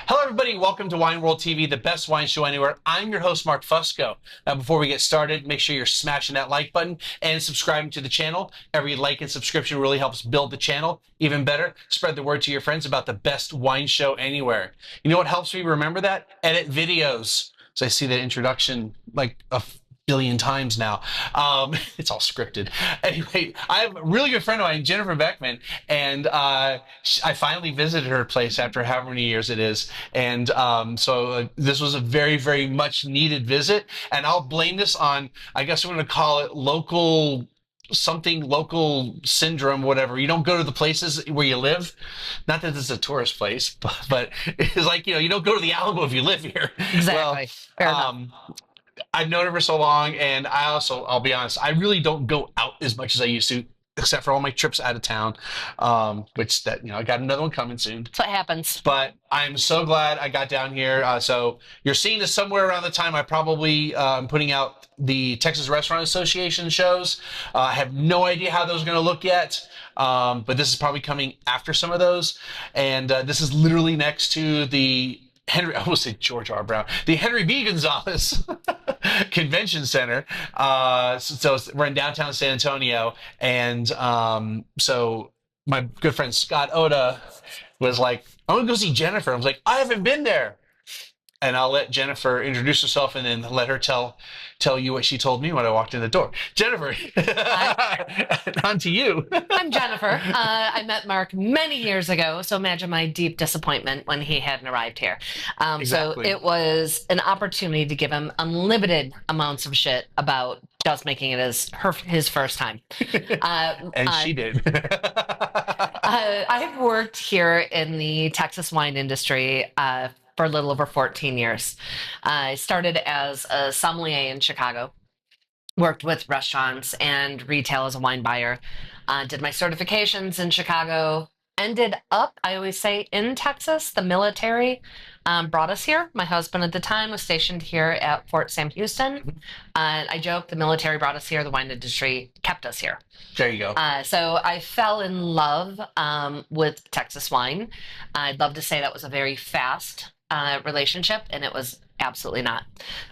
Hello, everybody. Welcome to Wine World TV, the best wine show anywhere. I'm your host, Mark Fusco. Now, before we get started, make sure you're smashing that like button and subscribing to the channel. Every like and subscription really helps build the channel. Even better, spread the word to your friends about the best wine show anywhere. You know what helps me remember that? Edit videos. So I see that introduction like a billion times now. It's all scripted. Anyway, I have a really good friend of mine, Jennifer Beckmann, and I finally visited her place after however many years it is. And so this was a very, very much needed visit. And I'll blame this on, I guess I'm going to call it local syndrome, whatever. You don't go to the places where you live. Not that this is a tourist place, but it's like, you don't go to the Alamo if you live here. Exactly. Well, I've known her for so long, and I'll be honest, I really don't go out as much as I used to, except for all my trips out of town, which I got another one coming soon. That's what happens. But I'm so glad I got down here. So you're seeing this somewhere around the time I probably am putting out the Texas Restaurant Association shows. I have no idea how those are going to look yet, but this is probably coming after some of those. And this is literally next to the I almost said George R. Brown, the Henry B. Gonzalez Convention Center. So we're in downtown San Antonio. And so my good friend Scott Oda was like, I'm going to go see Jennifer. I was like, I haven't been there. And I'll let Jennifer introduce herself and then let her tell you what she told me when I walked in the door. Jennifer, on to you. I'm Jennifer. I met Mark many years ago, so imagine my deep disappointment when he hadn't arrived here. Exactly. So it was an opportunity to give him unlimited amounts of shit about just making it his first time. And she did. I have worked here in the Texas wine industry for a little over 14 years. I started as a sommelier in Chicago, worked with restaurants and retail as a wine buyer, did my certifications in Chicago, ended up, I always say, in Texas. The military brought us here. My husband at the time was stationed here at Fort Sam Houston. I joke, the military brought us here, the wine industry kept us here. There you go. So I fell in love with Texas wine. I'd love to say that was a very fast relationship, and it was absolutely not.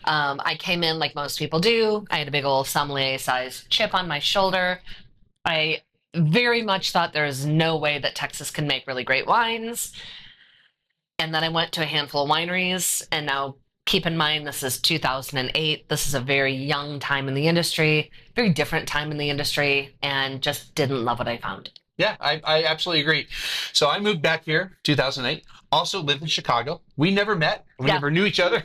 I came in like most people do. I had a big old sommelier-sized chip on my shoulder. I very much thought there is no way that Texas can make really great wines. And then I went to a handful of wineries, and now keep in mind, this is 2008. This is a very young time in the industry, very different time in the industry, and just didn't love what I found. Yeah, I absolutely agree. So I moved back here 2008. Also lived in Chicago. We never met. We never knew each other.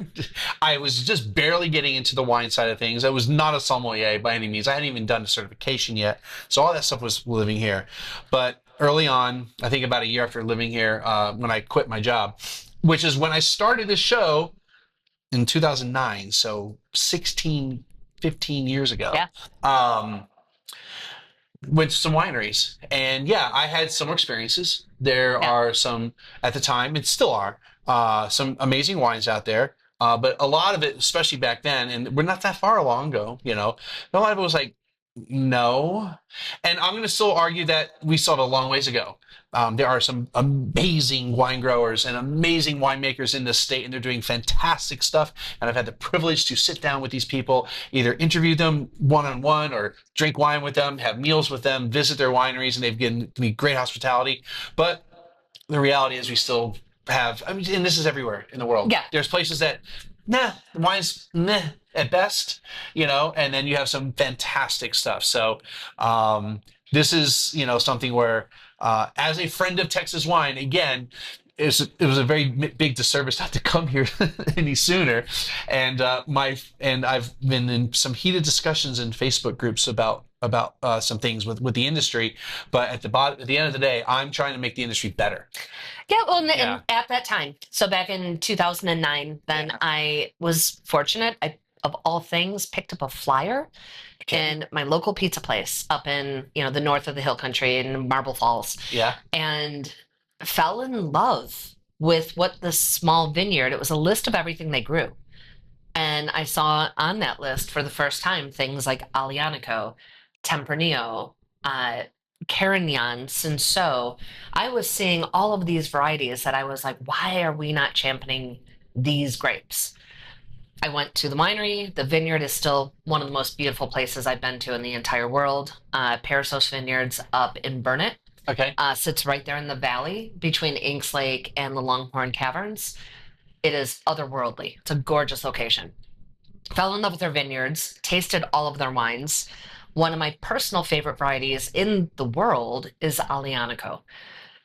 I was just barely getting into the wine side of things. I was not a sommelier by any means. I hadn't even done a certification yet. So all that stuff was living here. But early on, I think about a year after living here, when I quit my job, which is when I started this show in 2009. So 16, 15 years ago. Yeah. Went to some wineries, and yeah, I had similar experiences. There are some, at the time, and still are, some amazing wines out there, but a lot of it, especially back then, and we're not that far along ago, a lot of it was like, no. And I'm going to still argue that we still have a long ways to go. There are some amazing wine growers and amazing winemakers in this state, and they're doing fantastic stuff. And I've had the privilege to sit down with these people, either interview them one-on-one or drink wine with them, have meals with them, visit their wineries, and they've given me great hospitality. But the reality is we still have, and this is everywhere in the world. Yeah. There's places that, the wine's at best, and then you have some fantastic stuff. So this is, something where, as a friend of Texas wine, again, it was a very big disservice not to come here any sooner. And I've been in some heated discussions in Facebook groups about some things with the industry. But at the end of the day, I'm trying to make the industry better. Yeah, well, and at that time, so back in 2009, then I was fortunate. of all things, picked up a flyer in my local pizza place up in, the north of the hill country in Marble Falls, Yeah. and fell in love with what this small vineyard, it was a list of everything they grew. And I saw on that list for the first time things like Aglianico, Tempranillo, uh, Carignan, Cinsault. I was seeing all of these varieties that I was like, why are we not championing these grapes? I went to the winery. The vineyard is still one of the most beautiful places I've been to in the entire world. Parasos Vineyards up in Burnett. Okay. Sits right there in the valley between Inks Lake and the Longhorn Caverns. It is otherworldly. It's a gorgeous location. Fell in love with their vineyards, tasted all of their wines. One of my personal favorite varieties in the world is Aglianico.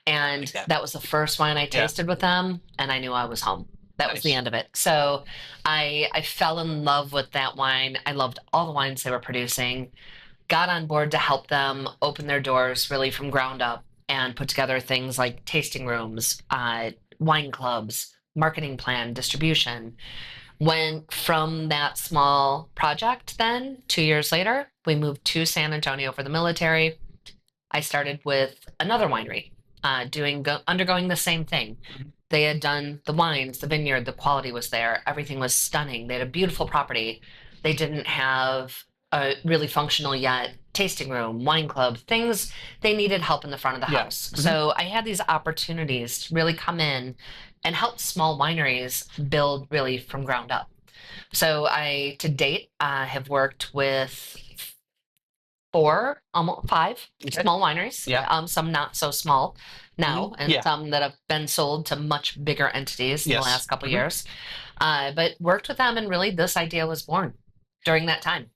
And that was the first wine I tasted with them, and I knew I was home. That was the end of it. So I fell in love with that wine. I loved all the wines they were producing. Got on board to help them open their doors really from ground up and put together things like tasting rooms, wine clubs, marketing plan, distribution. Went from that small project then, 2 years later, we moved to San Antonio for the military. I started with another winery, undergoing the same thing. They had done the wines, the vineyard, the quality was there. Everything was stunning. They had a beautiful property. They didn't have a really functional yet tasting room, wine club, things they needed help in the front of the house. So I had these opportunities to really come in and help small wineries build really from ground up. So I, to date, have worked with 4, almost 5 small wineries. Some not so small now, and some that have been sold to much bigger entities in the last couple years. But worked with them, and really this idea was born during that time.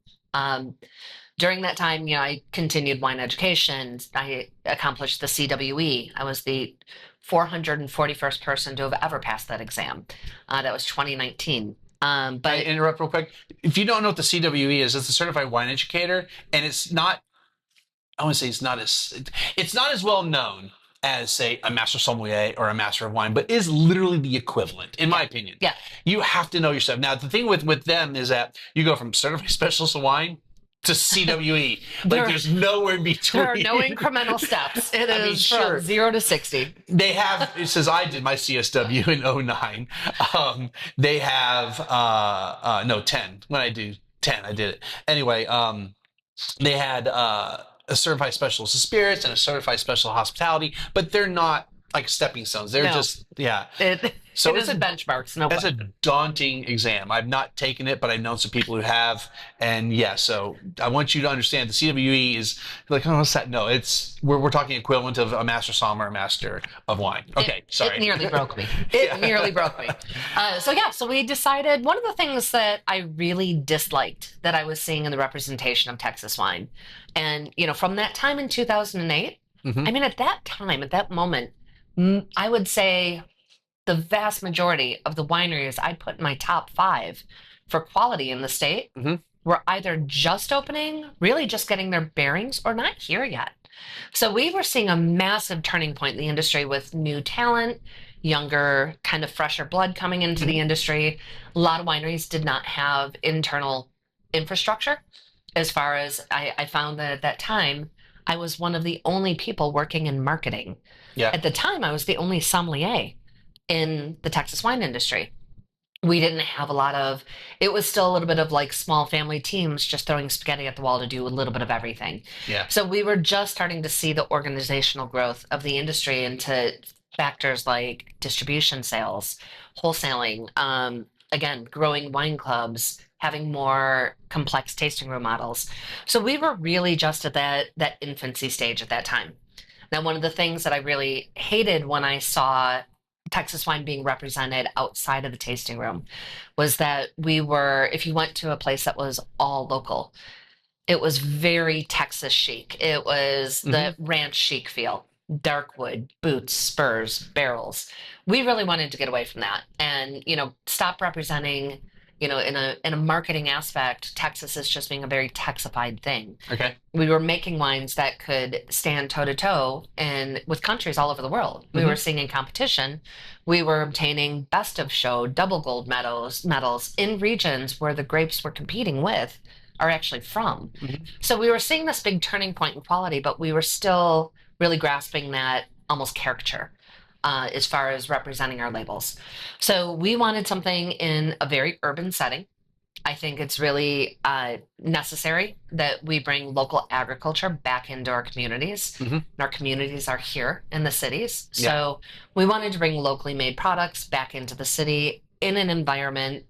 During that time, I continued wine education. I accomplished the CWE. I was the 441st person to have ever passed that exam. That was 2019. But I interrupt real quick. If you don't know what the CWE is, it's a certified wine educator, and it's not. I want to say it's not as well known as, say, a master sommelier or a master of wine, but is literally the equivalent, in my opinion. Yeah. You have to know your stuff. Now, the thing with them is that you go from certified specialist of wine to CWE. There's nowhere in between. There are no incremental steps. It is from 0 to 60. They have, it says I did my CSW in 09. They have, no, 10. When I do 10, I did it. Anyway, they had a certified specialist of spirits and a certified special hospitality, but they're not like stepping stones. They're just, So it's a benchmarks. That's a daunting exam. I've not taken it, but I've known some people who have. And so I want you to understand the CWE is like, oh, what's that? No, we're talking equivalent of a master sommelier or a master of wine. Okay, sorry. It nearly broke me. Nearly broke me. So we decided one of the things that I really disliked that I was seeing in the representation of Texas wine. And, from that time in 2008, I mean, at that moment, I would say the vast majority of the wineries I'd put in my top 5 for quality in the state were either just opening, really just getting their bearings, or not here yet. So we were seeing a massive turning point in the industry with new talent, younger, kind of fresher blood coming into the industry. A lot of wineries did not have internal infrastructure. As far as I found that at that time, I was one of the only people working in marketing. Yeah. At the time, I was the only sommelier in the Texas wine industry. We didn't have it was still a little bit of like small family teams just throwing spaghetti at the wall to do a little bit of everything. Yeah. So we were just starting to see the organizational growth of the industry into factors like distribution sales, wholesaling, again, growing wine clubs, having more complex tasting room models. So we were really just at that infancy stage at that time. Now, one of the things that I really hated when I saw Texas wine being represented outside of the tasting room was that if you went to a place that was all local, it was very Texas chic. It was the ranch chic feel, dark wood, boots, spurs, barrels. We really wanted to get away from that and, stop representing in a marketing aspect, Texas is just being a very Texified thing. Okay. We were making wines that could stand toe to toe and with countries all over the world. We Hmm. were seeing in competition. We were obtaining best of show, double gold medals in regions where the grapes we're competing with are actually from. Hmm. So we were seeing this big turning point in quality, but we were still really grasping that almost caricature as far as representing our labels. So we wanted something in a very urban setting. I think it's really necessary that we bring local agriculture back into our communities. Hmm. And our communities are here in the cities. Yeah. So we wanted to bring locally made products back into the city in an environment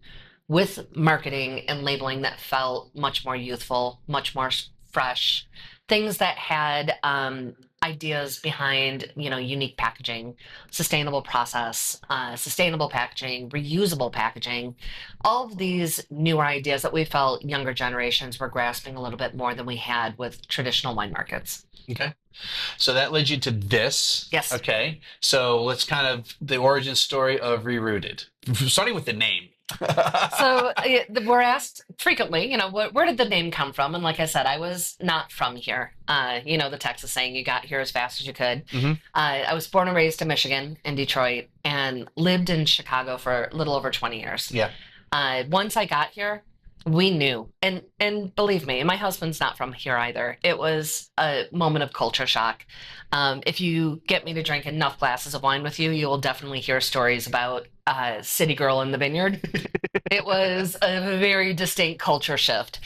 with marketing and labeling that felt much more youthful, much more fresh, things that had ideas behind, unique packaging, sustainable process, sustainable packaging, reusable packaging, all of these newer ideas that we felt younger generations were grasping a little bit more than we had with traditional wine markets. Okay. So that led you to this. Yes. Okay. So let's kind of the origin story of Rerooted, starting with the name. So we're asked frequently, where did the name come from? And like I said, I was not from here. The Texas saying, you got here as fast as you could. Hmm. I was born and raised in Michigan, in Detroit, and lived in Chicago for a little over 20 years. Yeah. Once I got here, we knew, and believe me, my husband's not from here either. It was a moment of culture shock. If you get me to drink enough glasses of wine with you, you will definitely hear stories about City Girl in the Vineyard. It was a very distinct culture shift.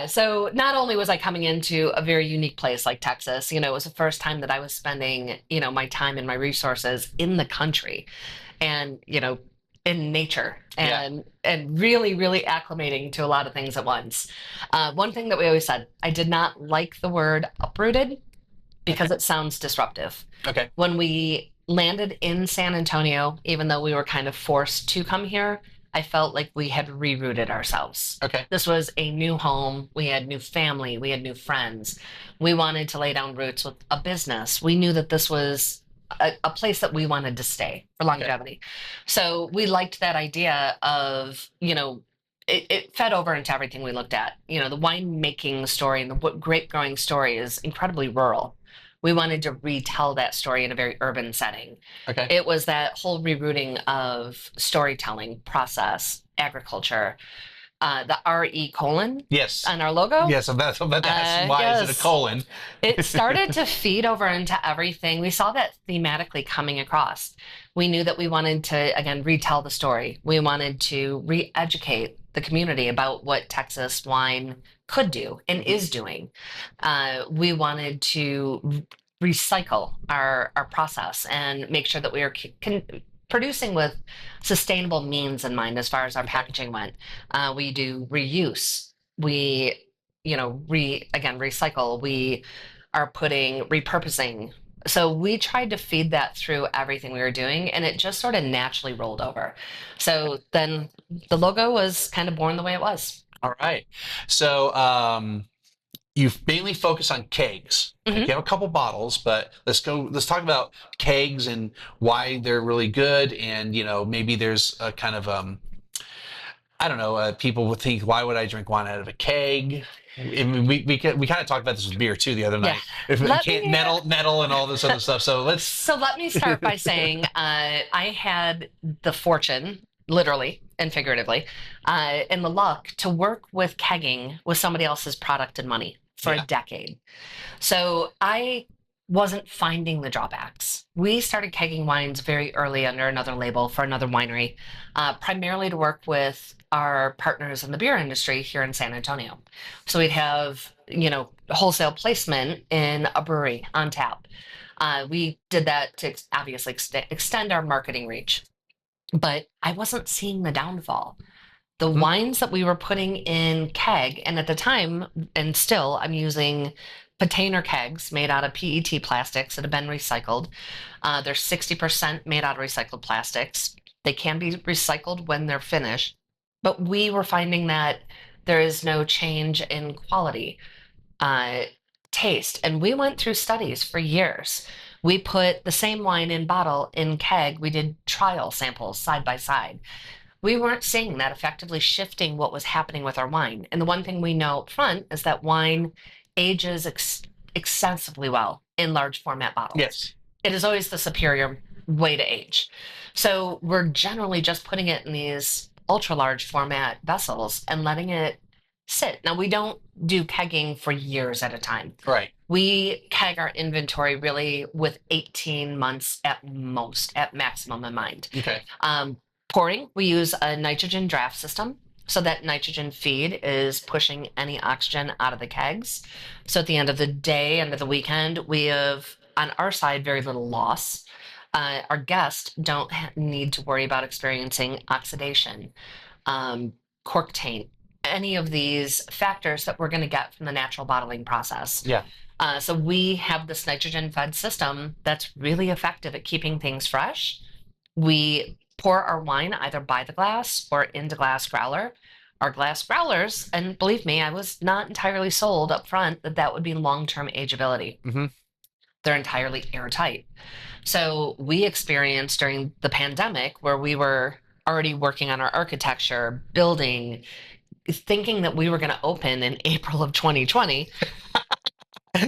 So not only was I coming into a very unique place like Texas, it was the first time that I was spending, my time and my resources in the country, and in nature, and really, really acclimating to a lot of things at once. One thing that we always said, I did not like the word uprooted because it sounds disruptive. Okay. When we landed in San Antonio, even though we were kind of forced to come here, I felt like we had rerouted ourselves. Okay. This was a new home. We had new family. We had new friends. We wanted to lay down roots with a business. We knew that this was a place that we wanted to stay for longevity. Okay. So we liked that idea of, it fed over into everything we looked at. The winemaking story and the grape growing story is incredibly rural. We wanted to retell that story in a very urban setting. Okay. It was that whole rerouting of storytelling, process, agriculture, the RE colon. Yes. On our logo. Yes, I'm about to ask, why yes. is it a colon? It started to feed over into everything. We saw that thematically coming across. We knew that we wanted to, again, retell the story. We wanted to re-educate the community about what Texas wine could do and is doing. We wanted to recycle our process and make sure that we are producing with sustainable means in mind as far as our packaging went. We do reuse. We, recycle. We are putting repurposing. So we tried to feed that through everything we were doing, and it just sort of naturally rolled over. So then the logo was kind of born the way it was. All right. So you've mainly focused on kegs. Mm-hmm. You have a couple bottles, but let's talk about kegs and why they're really good. And, maybe there's a kind of, I don't know, people would think, why would I drink wine out of a keg? I mean, we kind of talked about this with beer too the other night. If you can't nettle and all this other stuff. So let me start by saying I had the fortune, literally and figuratively, and the luck to work with kegging with somebody else's product and money for a decade. So I wasn't finding the drawbacks. We started kegging wines very early under another label for another winery, primarily to work with our partners in the beer industry here in San Antonio. So we'd have, wholesale placement in a brewery on tap. We did that to obviously extend our marketing reach. But I wasn't seeing the downfall. The wines that we were putting in keg, and at the time, and still, I'm using container kegs made out of PET plastics that have been recycled. They're 60% made out of recycled plastics. They can be recycled when they're finished, but we were finding that there is no change in quality, taste, and we went through studies for years. We put the same wine in bottle in keg. We did trial samples side by side. we weren't seeing that effectively shifting what was happening with our wine. And the one thing we know up front is that wine ages extensively well in large format bottles. Yes. It is always the superior way to age. So we're generally just putting it in these ultra large format vessels and letting it sit. Now, we don't do kegging for years at a time. Right. We keg our inventory really with 18 months at most, at maximum in mind. Okay. Pouring, we use a nitrogen draft system. So that nitrogen feed is pushing any oxygen out of the kegs. So at the end of the day, end of the weekend, we have on our side very little loss. Our guests don't need to worry about experiencing oxidation, cork taint, any of these factors that we're going to get from the natural bottling process. Yeah. So we have this nitrogen fed system that's really effective at keeping things fresh. We pour our wine either by the glass or into glass growler. Our glass growlers, and believe me, I was not entirely sold up front that that would be long-term ageability. Mm-hmm. They're entirely airtight. So we experienced during the pandemic where we were already working on our architecture, building, thinking that we were going to open in April of 2020.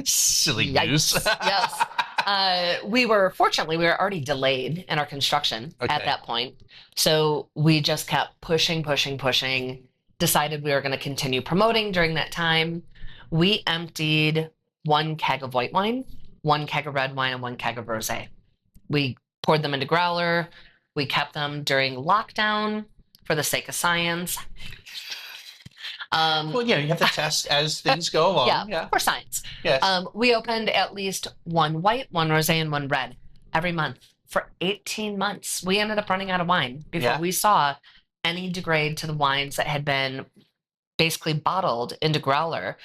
Silly news. Yes. We were already delayed in our construction at Okay. that point. So we just kept pushing, decided we were going to continue promoting during that time. We emptied 1 keg of white wine, 1 keg of red wine, and 1 keg of rosé. We poured them into growler. We kept them during lockdown for the sake of science. Well, yeah, you have to test as things go along. Yeah, for science. Yes. We opened at least 1 white, 1 rosé, and 1 red every month for 18 months. We ended up running out of wine before we saw any degrade to the wines that had been basically bottled into growler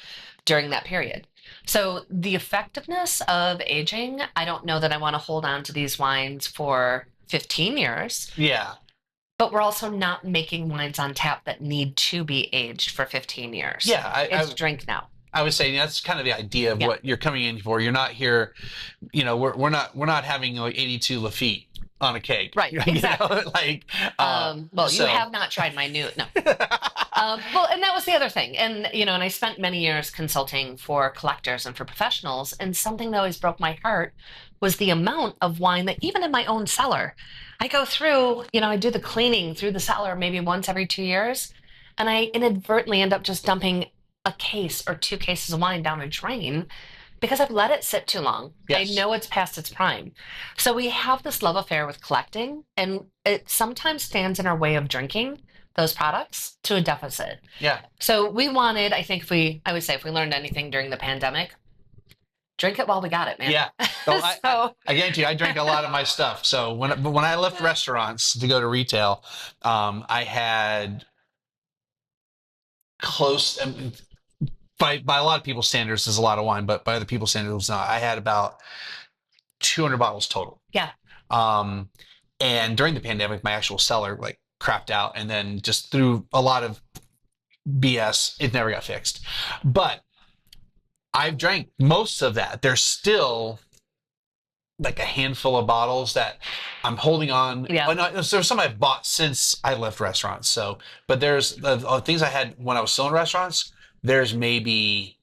during that period. So the effectiveness of aging, I don't know that I want to hold on to these wines for 15 years. Yeah. But we're also not making wines on tap that need to be aged for 15 years. Yeah. It's drink now. I was saying that's kind of the idea of Yeah. what you're coming in for. You're not here, we're not having like 82 Lafite on a keg. Right, exactly. So. You have not tried my new, no. And that was the other thing. And, and I spent many years consulting for collectors and for professionals. And something that always broke my heart was the amount of wine that even in my own cellar, I go through, I do the cleaning through the cellar maybe once every 2 years. And I inadvertently end up just dumping a case or 2 cases of wine down a drain because I've let it sit too long. Yes. I know it's past its prime. So we have this love affair with collecting, and it sometimes stands in our way of drinking those products to a deficit. Yeah. So we wanted, I think I would say if we learned anything during the pandemic, drink it while we got it, man. Yeah. Well, I guarantee you, I drank a lot of my stuff. So when I left restaurants to go to retail, I had close. By a lot of people's standards, is a lot of wine, but by other people's standards, it was not. I had about 200 bottles total. Yeah. And during the pandemic, my actual cellar like crapped out, and then just through a lot of BS, it never got fixed. But I've drank most of that. There's still like a handful of bottles that I'm holding on. Yeah. Oh, no, there's some I've bought since I left restaurants. So, but there's things I had when I was still in restaurants. There's maybe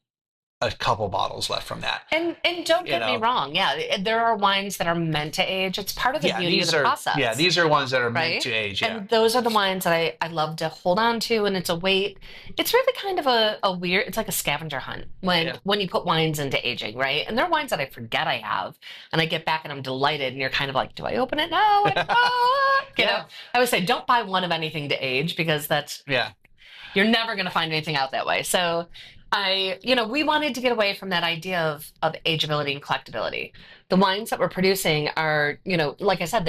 a couple bottles left from that. And don't get me wrong. Yeah, there are wines that are meant to age. It's part of the beauty of the process. Yeah, these are ones that are meant right? to age. Yeah. And those are the wines that I love to hold on to, and it's a weight. It's really kind of a weird, it's like a scavenger hunt when you put wines into aging, right? And there are wines that I forget I have, and I get back and I'm delighted, and you're kind of like, do I open it now? I would say don't buy one of anything to age because you're never going to find anything out that way. So we wanted to get away from that idea of ageability and collectability. The wines that we're producing are, like I said,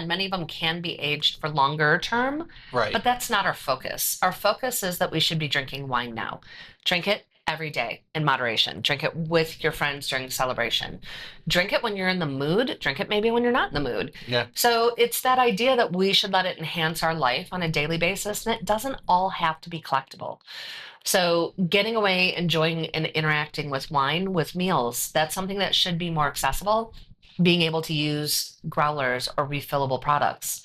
many of them can be aged for longer term, right. But that's not our focus. Our focus is that we should be drinking wine now. Drink it every day in moderation. Drink it with your friends during celebration. Drink it when you're in the mood. Drink it maybe when you're not in the mood. Yeah. So it's that idea that we should let it enhance our life on a daily basis, and it doesn't all have to be collectible. So getting away, enjoying and interacting with wine, with meals, that's something that should be more accessible. Being able to use growlers or refillable products.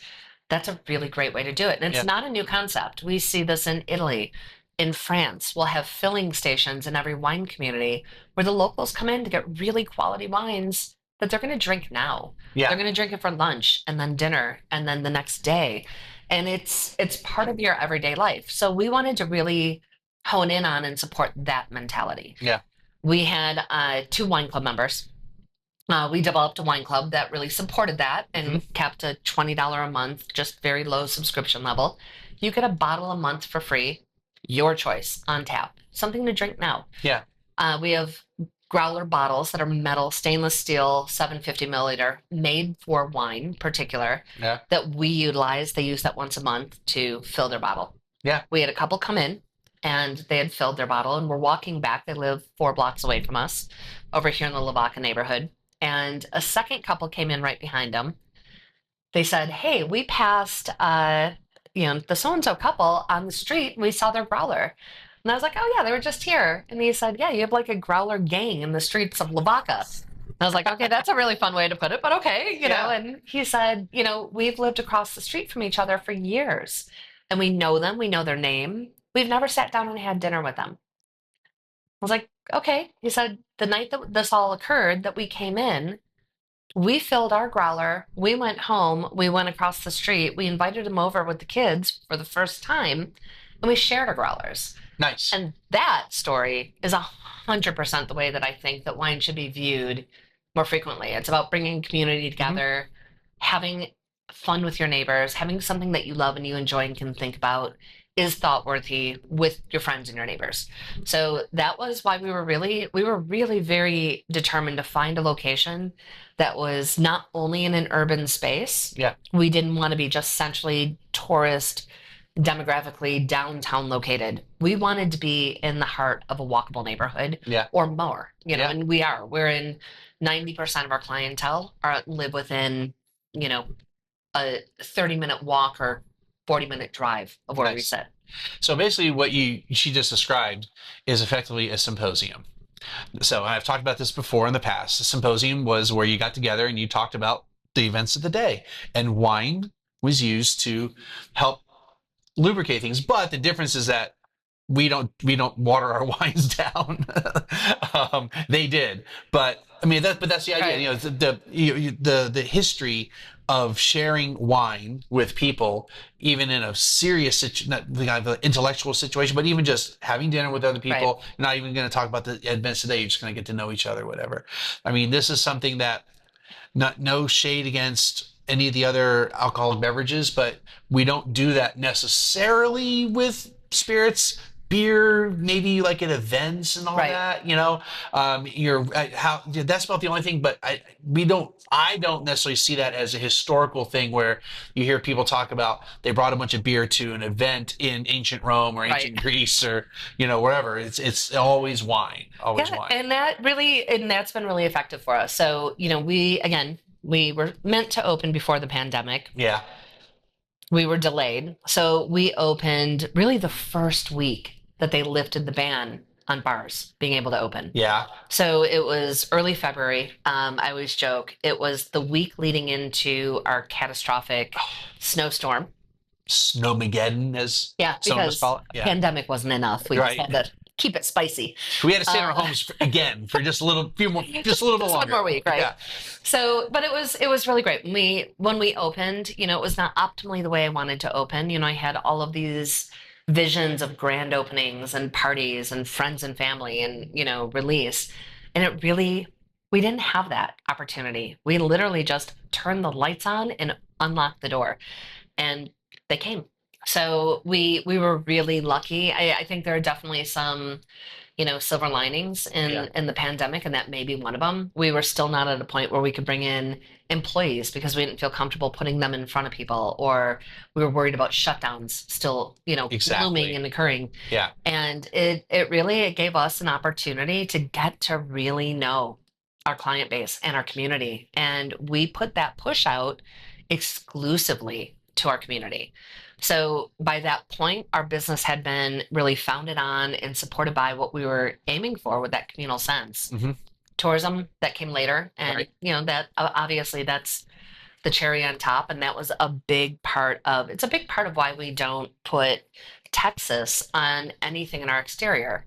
That's a really great way to do it. And it's Yeah. not a new concept. We see this in Italy, in France. We'll have filling stations in every wine community where the locals come in to get really quality wines that they're going to drink now. Yeah. They're going to drink it for lunch and then dinner and then the next day. And it's part of your everyday life. So we wanted to really hone in on and support that mentality. Yeah. We had two wine club members. We developed a wine club that really supported that and kept a $20 a month, just very low subscription level. You get a bottle a month for free, your choice, on tap, something to drink now. Yeah. We have growler bottles that are metal, stainless steel, 750 milliliter, made for wine, particular, Yeah. that we utilize. They use that once a month to fill their bottle. Yeah. We had a couple come in and they had filled their bottle and were walking back. They live 4 blocks away from us over here in the Lavaca neighborhood. And a second couple came in right behind them. They said, "Hey, we passed, the so-and-so couple on the street. And we saw their growler." And I was like, "Oh yeah, they were just here." And he said, "Yeah, you have like a growler gang in the streets of Lavaca." And I was like, "Okay, that's a really fun way to put it, but okay, you know." And he said, "We've lived across the street from each other for years, and we know them. We know their name. We've never sat down and had dinner with them." I was like, "Okay." He said, "The night that this all occurred, that we came in, we filled our growler. We went home. We went across the street. We invited him over with the kids for the first time, and we shared our growlers." Nice. And that story is 100% the way that I think that wine should be viewed more frequently. It's about bringing community together, having fun with your neighbors, having something that you love and you enjoy and can think about is thought worthy with your friends and your neighbors. So that was why we were really very determined to find a location that was not only in an urban space. Yeah. We didn't want to be just centrally tourist, demographically downtown located. We wanted to be in the heart of a walkable neighborhood. Yeah. Or more, Yeah. and we're in 90% of our clientele live within, a 30-minute walk or 40-minute drive of where we Nice. sit. So basically, what she just described is effectively a symposium. So I've talked about this before in the past. A symposium was where you got together and you talked about the events of the day, and wine was used to help lubricate things. But the difference is that we don't water our wines down. They did, but I mean that's the idea. Right. The history of sharing wine with people, even in a serious not the kind of intellectual situation, but even just having dinner with other people. Right. You're not even going to talk about the events today. You're just going to get to know each other, whatever. I mean, this is something that no shade against any of the other alcoholic beverages, but we don't do that necessarily with spirits. Beer, maybe you like at events and all Right. that, that's about the only thing. But I don't necessarily see that as a historical thing where you hear people talk about they brought a bunch of beer to an event in ancient Rome or ancient Right. Greece or wherever. It's always wine, always Yeah, wine. and that's been really effective for us. So, we were meant to open before the pandemic. Yeah, We were delayed. So we opened really the first week that they lifted the ban on bars being able to open. yeah. So it was early February. I always joke it was the week leading into our catastrophic snowstorm. Snowmageddon, as Yeah, some of us because call it. Yeah. pandemic wasn't enough. We Right. just had to keep it spicy. We had to stay in our homes again for just a little bit Just longer. one more week, right? Yeah. So, but it was really great. When we opened, it was not optimally the way I wanted to open. I had all of these visions of grand openings and parties and friends and family and release, and we didn't have that opportunity. We literally just turned the lights on and unlocked the door, and they came. So we were really lucky. I think there are definitely some silver linings in the pandemic, and that may be one of them. We were still not at a point where we could bring in employees because we didn't feel comfortable putting them in front of people, or we were worried about shutdowns still, Exactly. looming and occurring. Yeah. And it really gave us an opportunity to get to really know our client base and our community. And we put that push out exclusively to our community. So by that point, our business had been really founded on and supported by what we were aiming for with that communal sense. Mhm. Tourism, that came later. And, Right. that obviously that's the cherry on top, and that was a big part of it's a big part of why we don't put Texas on anything in our exterior.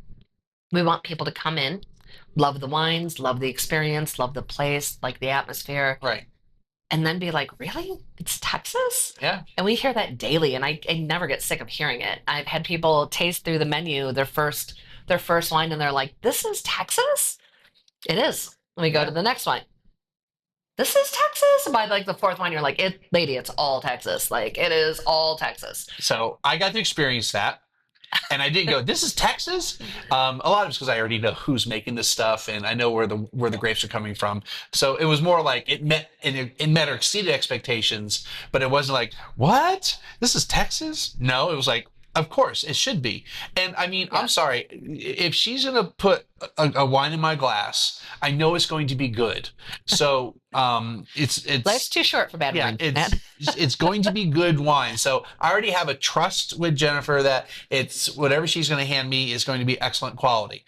We want people to come in, love the wines, love the experience, love the place, like the atmosphere, Right. and then be like, really? It's Texas? Yeah. And we hear that daily, and I never get sick of hearing it. I've had people taste through the menu their first wine, and they're like, "This is Texas? It is." And we go Yeah. to the next wine. This is Texas. And by like the fourth wine, you're like, "It, lady, it's all Texas. Like it is all Texas." So I got to experience that. And I did go, this is Texas. A lot of it's because I already know who's making this stuff, and I know where the grapes are coming from. So it was more like it met or exceeded expectations, but it wasn't like, what? This is Texas? No, it was like, of course it should be. And I mean, I'm Yeah. sorry if she's gonna put a wine in my glass, I know it's going to be good. So Life's too short for bad yeah, wine, Matt. it's going to be good wine. So I already have a trust with Jennifer that it's whatever she's going to hand me is going to be excellent quality.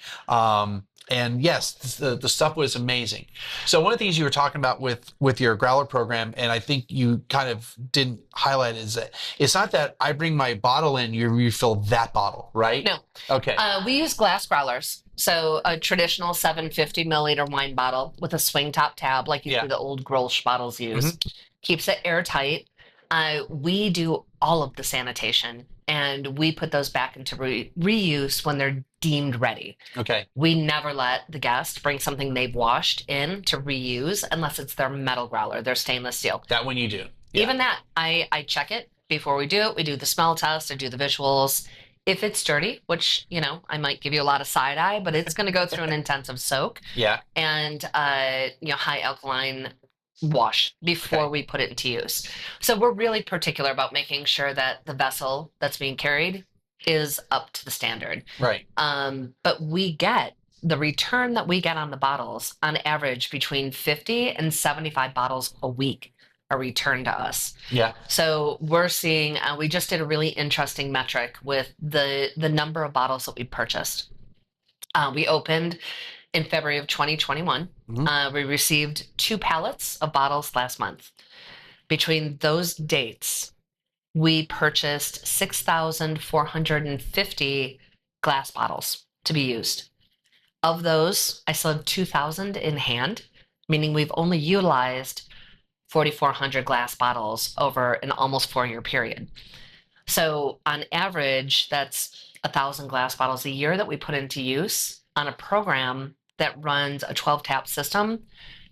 And yes, the stuff was amazing. So one of the things you were talking about with your growler program, and I think you kind of didn't highlight, is that it's not that I bring my bottle in, you refill that bottle, right? No. Okay. We use glass growlers. So a traditional 750 milliliter wine bottle with a swing top tab, like you Yeah. see the old Grolsch bottles use, Mhm. keeps it airtight. We do all of the sanitation, and we put those back into reuse when they're deemed ready. Okay. We never let the guest bring something they've washed in to reuse unless it's their metal growler, their stainless steel. That one you do. Yeah. Even that, I check it before we do it. We do the smell test, I do the visuals. If it's dirty, which, I might give you a lot of side eye, but it's going to go through an intensive soak Yeah. and, high alkaline wash before Okay. we put it into use. So we're really particular about making sure that the vessel that's being carried is up to the standard. Right. But we get the return that we get on the bottles on average between 50 and 75 bottles a week are returned to us. Yeah. So we're seeing, we just did a really interesting metric with the number of bottles that we purchased. We opened in February of 2021. Mhm. We received 2 pallets of bottles last month. Between those dates, we purchased 6,450 glass bottles to be used. Of those, I still have 2,000 in hand, meaning we've only utilized 4,400 glass bottles over an almost 4-year period. So on average, that's 1,000 glass bottles a year that we put into use on a program that runs a 12 tap system.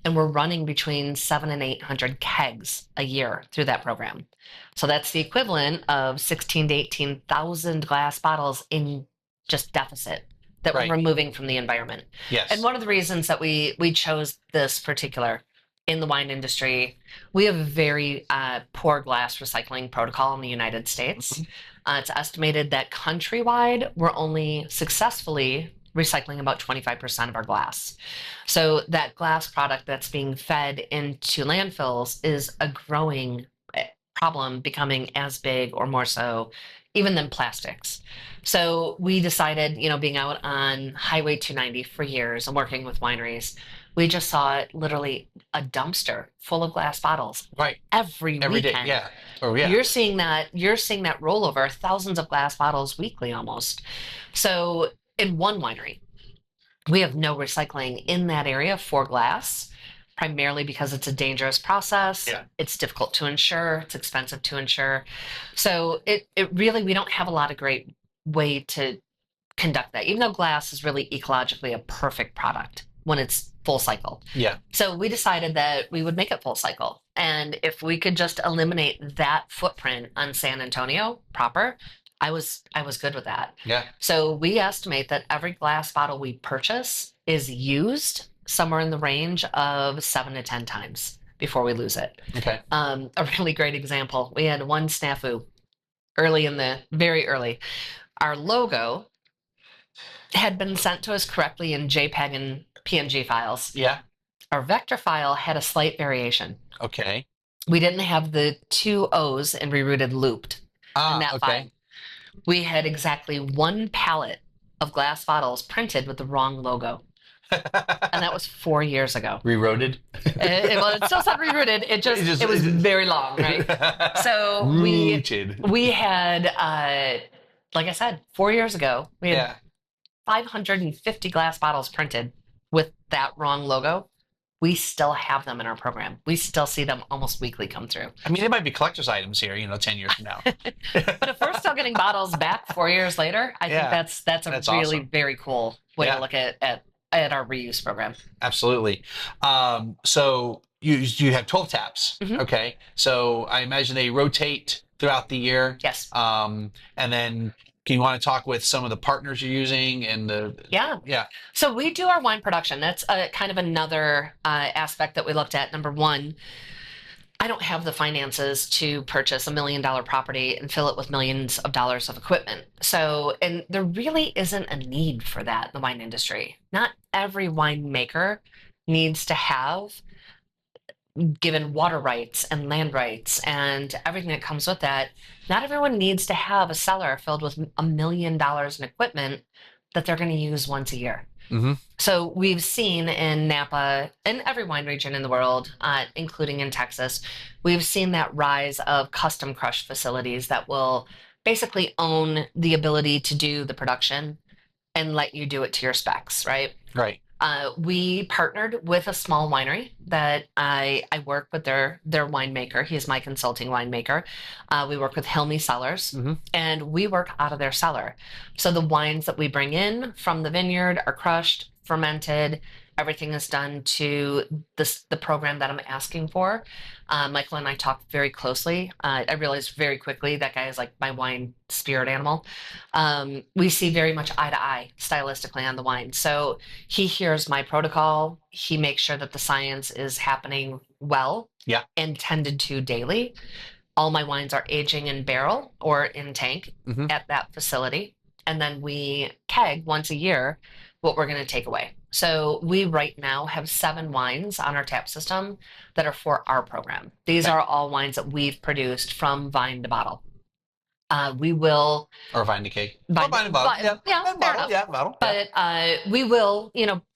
And we're running between 700 and 800 kegs a year through that program. So that's the equivalent of 16 to 18,000 glass bottles in just deficit that Right. we're removing from the environment. Yes. And one of the reasons that we chose this particular in the wine industry, we have a very poor glass recycling protocol in the United States. Mhm. It's estimated that countrywide, we're only successfully recycling about 25% of our glass. So that glass product that's being fed into landfills is a growing problem, becoming as big or more so even than plastics. So we decided, being out on Highway 290 for years and working with wineries, we just saw it literally a dumpster full of glass bottles Right. every Every day. weekend. Yeah. Oh yeah. You're seeing that rollover, thousands of glass bottles weekly almost. So in one winery, we have no recycling in that area for glass, primarily because it's a dangerous process. Yeah. It's difficult to insure, it's expensive to insure. So it really, we don't have a lot of great way to conduct that, even though glass is really ecologically a perfect product when it's full cycle. Yeah. So we decided that we would make it full cycle. And if we could just eliminate that footprint on San Antonio proper, I was good with that. Yeah. So we estimate that every glass bottle we purchase is used somewhere in the range of 7 to 10 times before we lose it. Okay. A really great example. We had one snafu very early. Our logo had been sent to us correctly in JPEG and PNG files. Yeah. Our vector file had a slight variation. Okay. We didn't have the 2 O's and rerouted looped in that Okay. file. We had exactly 1 pallet of glass bottles printed with the wrong logo. And that was 4 years ago. Reroaded. Well, it still said rerouted. It was very long, right? So Rooted. we had, like I said, 4 years ago, we had Yeah. 550 glass bottles printed with that wrong logo. We still have them in our program. We still see them almost weekly come through. I mean, they might be collector's items here, 10 years from now. But if we're still getting bottles back 4 years later, I think Yeah. that's really awesome. very cool way Yeah. to look at our reuse program. Absolutely. So you have 12 taps. Mhm. Okay. So I imagine they rotate throughout the year. Yes. And then can you want to talk with some of the partners you're using and Yeah. yeah. So we do our wine production. That's kind of another aspect that we looked at. Number one, I don't have the finances to purchase $1 million property and fill it with millions of dollars of equipment. So, and there really isn't a need for that in the wine industry. Not every winemaker needs to have, given water rights and land rights and everything that comes with that, not everyone needs to have a cellar filled with $1 million in equipment that they're going to use once a year. Mm-hmm. So we've seen in Napa, in every wine region in the world, including in Texas, we've seen that rise of custom crush facilities that will basically own the ability to do the production and let you do it to your specs, right? Right. We partnered with a small winery that I work with their winemaker. He's my consulting winemaker. We work with Hilmy Cellars, Mm-hmm. and we work out of their cellar. So the wines that we bring in from the vineyard are crushed, fermented. Everything is done to the program that I'm asking for. Michael and I talked very closely. I realized very quickly that guy is like my wine spirit animal. We see very much eye to eye stylistically on the wine. So he hears my protocol. He makes sure that the science is happening well. Yeah. And tended to daily. All my wines are aging in barrel or in tank Mm-hmm. at that facility. And then we keg once a year what we're going to take away. So we right now have 7 wines on our tap system that are for our program. These Okay. are all wines that we've produced from vine to bottle. We will Or vine to cake. Vine Or vine to bottle. yeah, fair bottle. enough. Yeah, bottle. Yeah. But we will,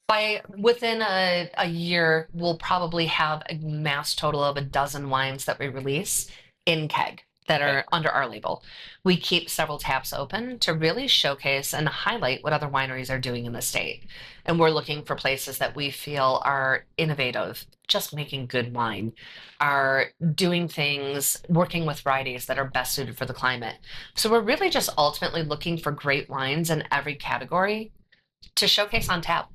by within a year, we'll probably have a mass total of a dozen wines that we release in keg that are under our label. We keep several taps open to really showcase and highlight what other wineries are doing in the state. And we're looking for places that we feel are innovative, just making good wine, are doing things, working with varieties that are best suited for the climate. So we're really just ultimately looking for great wines in every category to showcase on tap.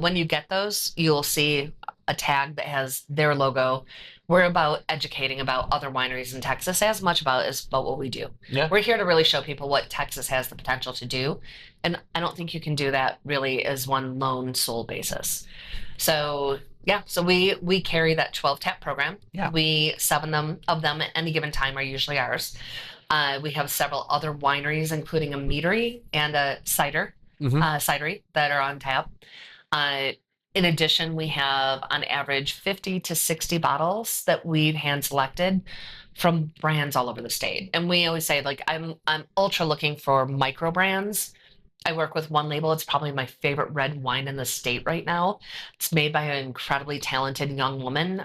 When you get those, you'll see a tag that has their logo. We're about educating about other wineries in Texas as much as about what we do. Yeah. We're here to really show people what Texas has the potential to do. And I don't think you can do that really as one lone sole basis. So yeah, so we carry that 12 tap program. Yeah. We 7 of them at any given time are usually ours. We have several other wineries, including a meadery and a cider Mm-hmm. cidery that are on tap. In addition, we have on average 50 to 60 bottles that we've hand selected from brands all over the state. And we always say, like, I'm ultra looking for micro brands. I work with one label. It's probably my favorite red wine in the state right now. It's made by an incredibly talented young woman,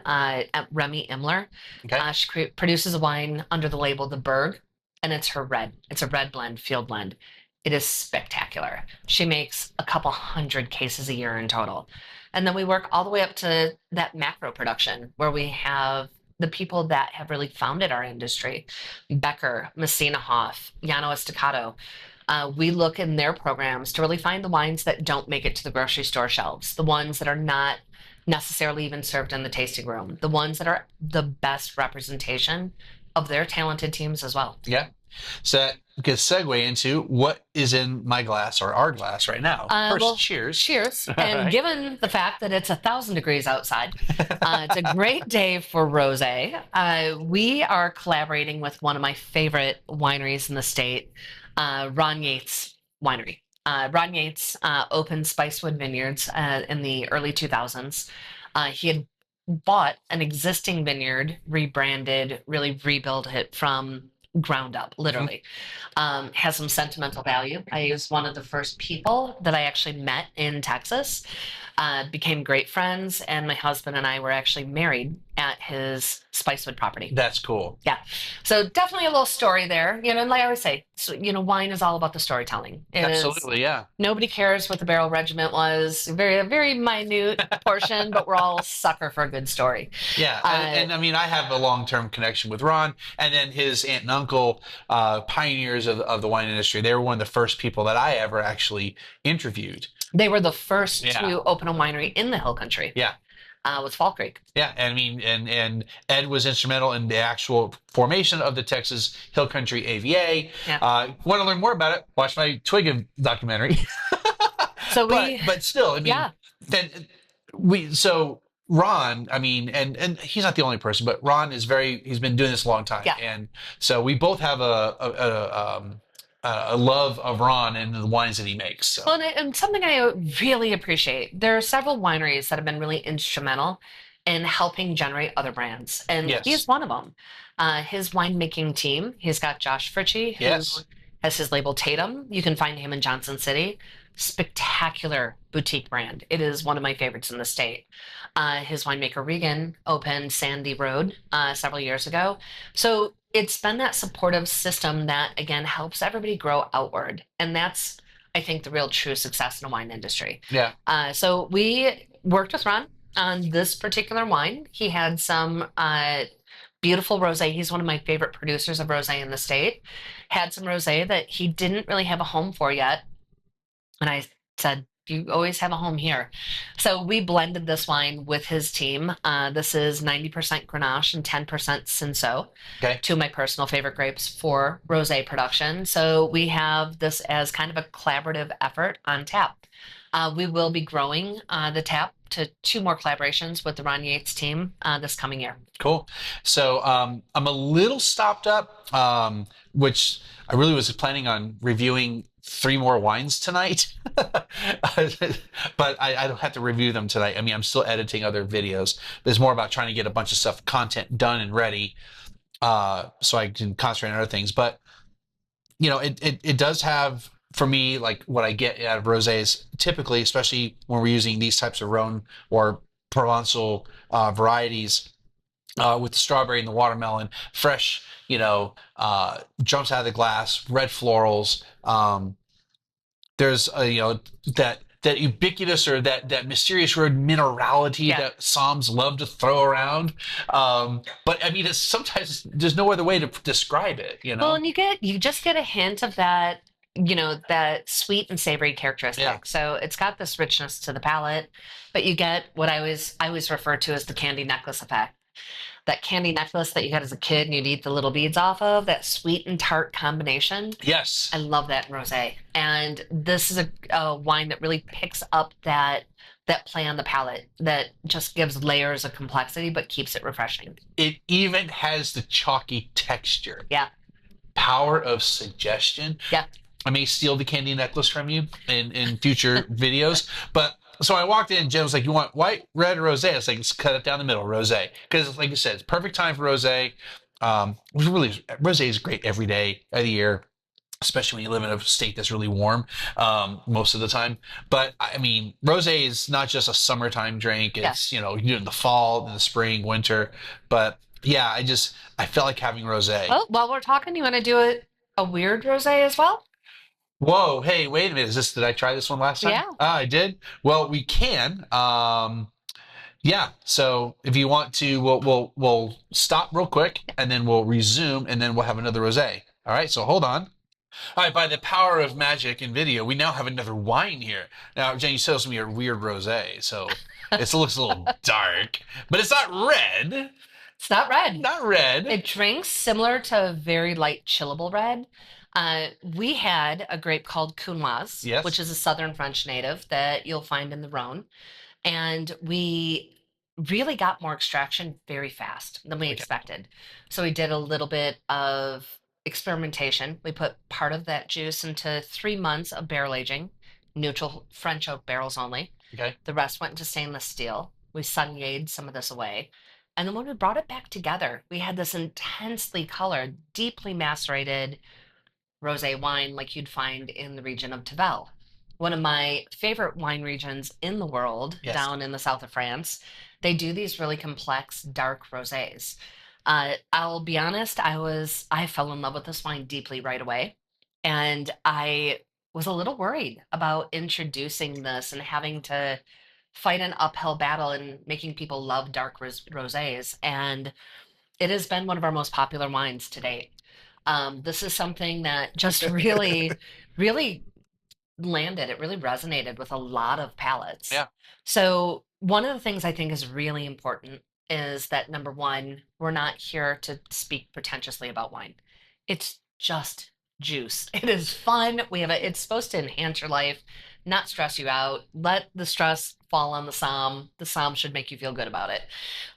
Remy Imler. Okay. She produces a wine under the label The Berg, and it's her red. It's a red blend, field blend. It is spectacular. She makes a couple hundred cases a year in total. And then we work all the way up to that macro production where we have the people that have really founded our industry. Becker, Messina Hoff, Yano Estacado. We look in their programs to really find the wines that don't make it to the grocery store shelves, the ones that are not necessarily even served in the tasting room, the ones that are the best representation of their talented teams as well. Yeah. So that could segue into what is in my glass or our glass right now. First, Well, cheers. Cheers. And Right. given the fact that it's 1,000 degrees outside, it's a great day for rosé. We are collaborating with one of my favorite wineries in the state, Ron Yates Winery. Ron Yates opened Spicewood Vineyards in the early 2000s. He had bought an existing vineyard, rebranded, really rebuilt it from ground up, Mhm. literally. Has some sentimental value. I was one of the first people that I actually met in Texas, became great friends, and my husband and I were actually married at his Spicewood property. That's cool. Yeah. So definitely a little story there. And like I always say, so, wine is all about the storytelling. It is. Absolutely, yeah. Nobody cares what the barrel regiment was. A very minute portion, but we're all sucker for a good story. Yeah, Uh, and I mean, I have a long-term connection with Ron, and then his aunt and uncle, pioneers of the wine industry. They were one of the first people that I ever actually interviewed. they were the first Yeah, to open a winery in the Hill Country. yeah, With Fall Creek. yeah. And I mean, and Ed was instrumental in the actual formation of the Texas Hill Country AVA. Yeah. Want to learn more about it? Watch my Twig documentary. So But still, I mean, yeah. then so Ron, I mean, and he's not the only person, but Ron is he's been doing this a long time, Yeah. and so we both have a love of Ron and the wines that he makes. So. Well, and something I really appreciate, there are several wineries that have been really instrumental in helping generate other brands, and Yes. he's one of them. His winemaking team, he's got Josh Fritchie, who Yes. has his label Tatum. You can find him in Johnson City. Spectacular boutique brand. It is one of my favorites in the state. His winemaker Regan opened Sandy Road several years ago. So it's been that supportive system that, again, helps everybody grow outward. And that's, I think, the real true success in the wine industry. Yeah. So we worked with Ron on this particular wine. He had some beautiful rosé. He's one of my favorite producers of rosé in the state. Had some rosé that he didn't really have a home for yet. And I said, you always have a home here. So we blended this wine with his team. This is 90% Grenache and 10% Cinsault, Okay. two of my personal favorite grapes for rosé production. So we have this as kind of a collaborative effort on tap. We will be growing the tap to 2 more collaborations with the Ron Yates team this coming year. Cool. So I'm a little stopped up, which I really was planning on reviewing 3 more wines tonight, but I don't have to review them tonight. I mean, I'm still editing other videos. It's more about trying to get a bunch of content done and ready, so I can concentrate on other things. But it does have for me like what I get out of rosés typically, especially when we're using these types of Rhone or Provençal varieties. With the strawberry and the watermelon, fresh, jumps out of the glass, red florals. There's that ubiquitous or that mysterious word minerality Yeah. that Psalms love to throw around. But I mean, it's sometimes there's no other way to describe it. Well, and you just get a hint of that, that sweet and savory characteristic. Yeah. So it's got this richness to the palate, but you get what I always refer to as the candy necklace effect. That candy necklace that you had as a kid and you'd eat the little beads off of, that sweet and tart combination. Yes. I love that in rosé. And this is a wine that really picks up that play on the palate that just gives layers of complexity but keeps it refreshing. It even has the chalky texture. Yeah. Power of suggestion. Yeah. I may steal the candy necklace from you in future videos, but so I walked in and Jen was like, you want white, red, or rosé? I was like, let's cut it down the middle, rosé. Because like you said, it's perfect time for rosé. Rosé is great every day of the year, especially when you live in a state that's really warm most of the time. But I mean, rosé is not just a summertime drink. It's, you can do it in the fall, in the spring, winter. But yeah, I felt like having rosé. Well, while we're talking, you want to do a weird rosé as well? Whoa, hey, wait a minute. Did I try this one last time? Yeah. I did. Well, we can. Yeah. So if you want to, we'll stop real quick and then we'll resume and then we'll have another rosé. All right. So hold on. All right. By the power of magic and video, we now have another wine here. Now, Jen, you said this was gonna be a weird rosé, so it looks a little dark, but it's not red. It's not red. Not red. It drinks similar to a very light chillable red. We had a grape called Counoise, Yes. which is a southern French native that you'll find in the Rhone. And we really got more extraction very fast than we expected. So we did a little bit of experimentation. We put part of that juice into 3 months of barrel aging, neutral French oak barrels only. Okay. The rest went into stainless steel. We sommelied some of this away. And then when we brought it back together, we had this intensely colored, deeply macerated rosé wine like you'd find in the region of Tavel, one of my favorite wine regions in the world, Yes. down in the south of France. They do these really complex dark rosés. I'll be honest, I fell in love with this wine deeply right away, and I was a little worried about introducing this and having to fight an uphill battle and making people love dark rosés. And it has been one of our most popular wines to date. This is something that just really, really landed. It really resonated with a lot of palates. Yeah. So, one of the things I think is really important is that number one, we're not here to speak pretentiously about wine. It's just juice. It is fun. It's supposed to enhance your life, not stress you out. Let the stress fall on the Somme. The Somme should make you feel good about it.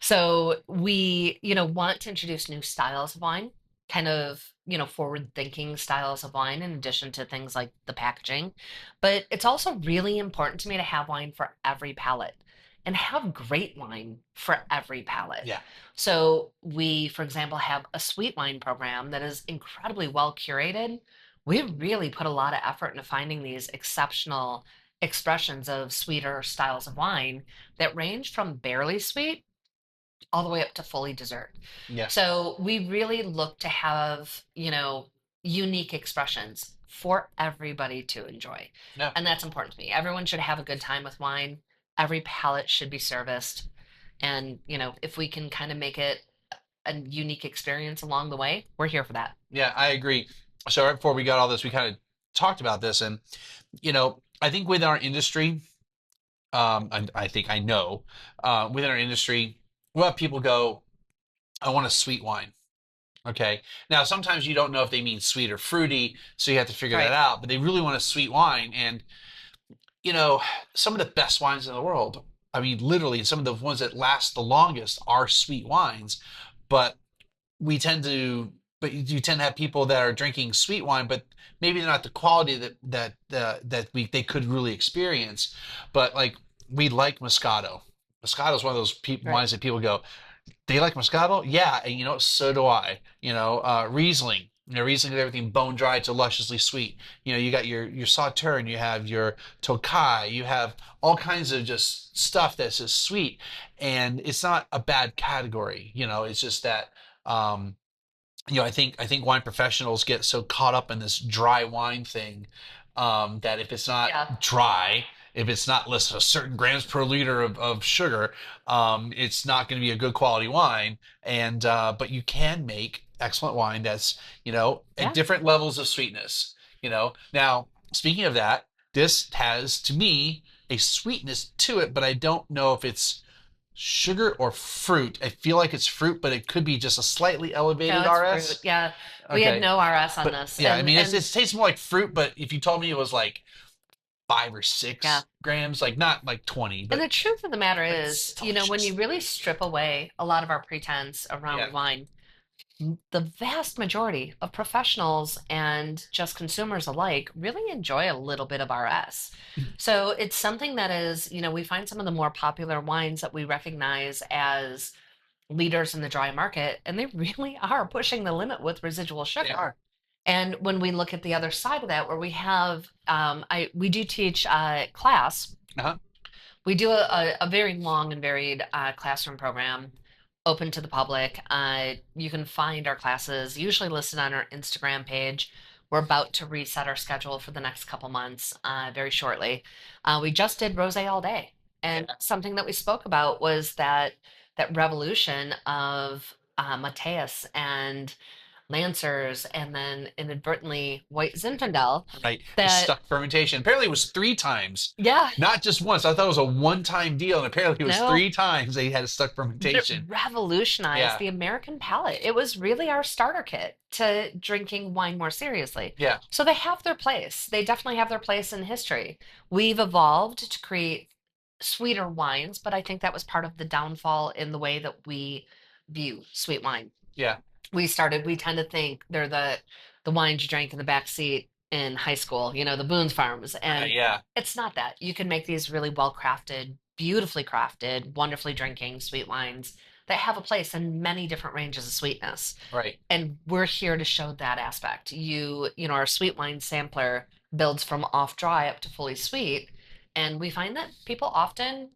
So, we, want to introduce new styles of wine, kind of, forward thinking styles of wine in addition to things like the packaging. But it's also really important to me to have wine for every palate and have great wine for every palate. Yeah. So we, for example, have a sweet wine program that is incredibly well curated. We really put a lot of effort into finding these exceptional expressions of sweeter styles of wine that range from barely sweet all the way up to fully dessert. Yeah. So we really look to have, unique expressions for everybody to enjoy. No. And that's important to me. Everyone should have a good time with wine. Every palate should be serviced. And, if we can kind of make it a unique experience along the way, we're here for that. Yeah, I agree. So right before we got all this, we kind of talked about this, and I think within our industry, and I think I know, within our industry, we'll have people go, "I want a sweet wine." Okay. Now, sometimes you don't know if they mean sweet or fruity, so you have to figure that Right. out. But they really want a sweet wine, and you know, some of the best wines in the world. I mean, literally, some of the ones that last the longest are sweet wines. But we tend to but you tend to have people that are drinking sweet wine, but maybe they're not the quality that they could really experience. But like we like Moscato. Moscato is one of those Right. wines that people go, they like Moscato? Yeah, and so do I. Riesling. Riesling is everything bone dry to lusciously sweet. You got your Sauterne, you have your Tokai, you have all kinds of just stuff that's just sweet, and it's not a bad category. It's just that I think wine professionals get so caught up in this dry wine thing, that if it's Yeah. not dry, if it's not less a certain grams per liter of sugar, it's not going to be a good quality wine. And but you can make excellent wine that's at Yeah. different levels of sweetness. Now speaking of that, this has to me a sweetness to it, but I don't know if it's sugar or fruit. I feel like it's fruit, but it could be just a slightly No, elevated it's fruit. RS. Yeah. We had Okay. no RS on But this. yeah, I And mean, it and tastes more like fruit, but if you told me it was like five or yeah. 6 grams, like not like 20, And but the truth of the matter it's is, when delicious. you really strip away a lot of our pretense Yeah. around wine, the vast majority of professionals and just consumers alike really enjoy a little bit of RS. So it's something that is, we find some of the more popular wines that we recognize as leaders in the dry market, and they really are pushing the limit with residual They sugar. are. And when we look at the other side of that, where we have, we do teach class. Uh-huh. We do a very long and varied classroom program open to the public. You can find our classes usually listed on our Instagram page. We're about to reset our schedule for the next couple months very shortly. We just did Rose all day. And something that we spoke about was that revolution of Mateus and Lancers and then inadvertently White Zinfandel Right. The that, stuck fermentation. Apparently it was 3 times, yeah, not just once. I thought it was a one-time deal, and apparently it was no, 3 times they had a stuck it fermentation. revolutionized Yeah. the American palate. It was really our starter kit to drinking wine more seriously. Yeah. So they have their place. They definitely have their place in history. We've evolved to create sweeter wines, but I think that was part of the downfall in the way that we view sweet wine. Yeah. We tend to think they're the wines you drank in the back seat in high school, the Boone's Farms. And Yeah. it's not that. You can make these really well crafted, beautifully crafted, wonderfully drinking sweet wines that have a place in many different ranges of sweetness. Right. And we're here to show that aspect. Our sweet wine sampler builds from off dry up to fully sweet. And we find that people often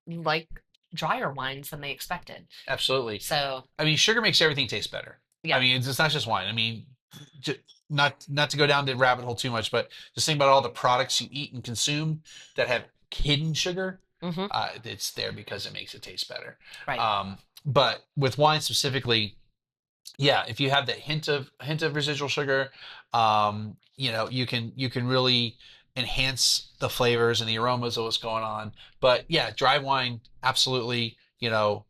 like drier wines than they expected. Absolutely. So, I mean, sugar makes everything taste better. I yeah. mean, it's not just wine. I mean, not to go down the rabbit hole too much, but just think about all the products you eat and consume that have hidden sugar. Hmm. It's there because it makes it taste better. Right. But with wine specifically, yeah, if you have that hint of residual sugar, you can really enhance the flavors and the aromas of what's going on. But yeah, dry wine, absolutely,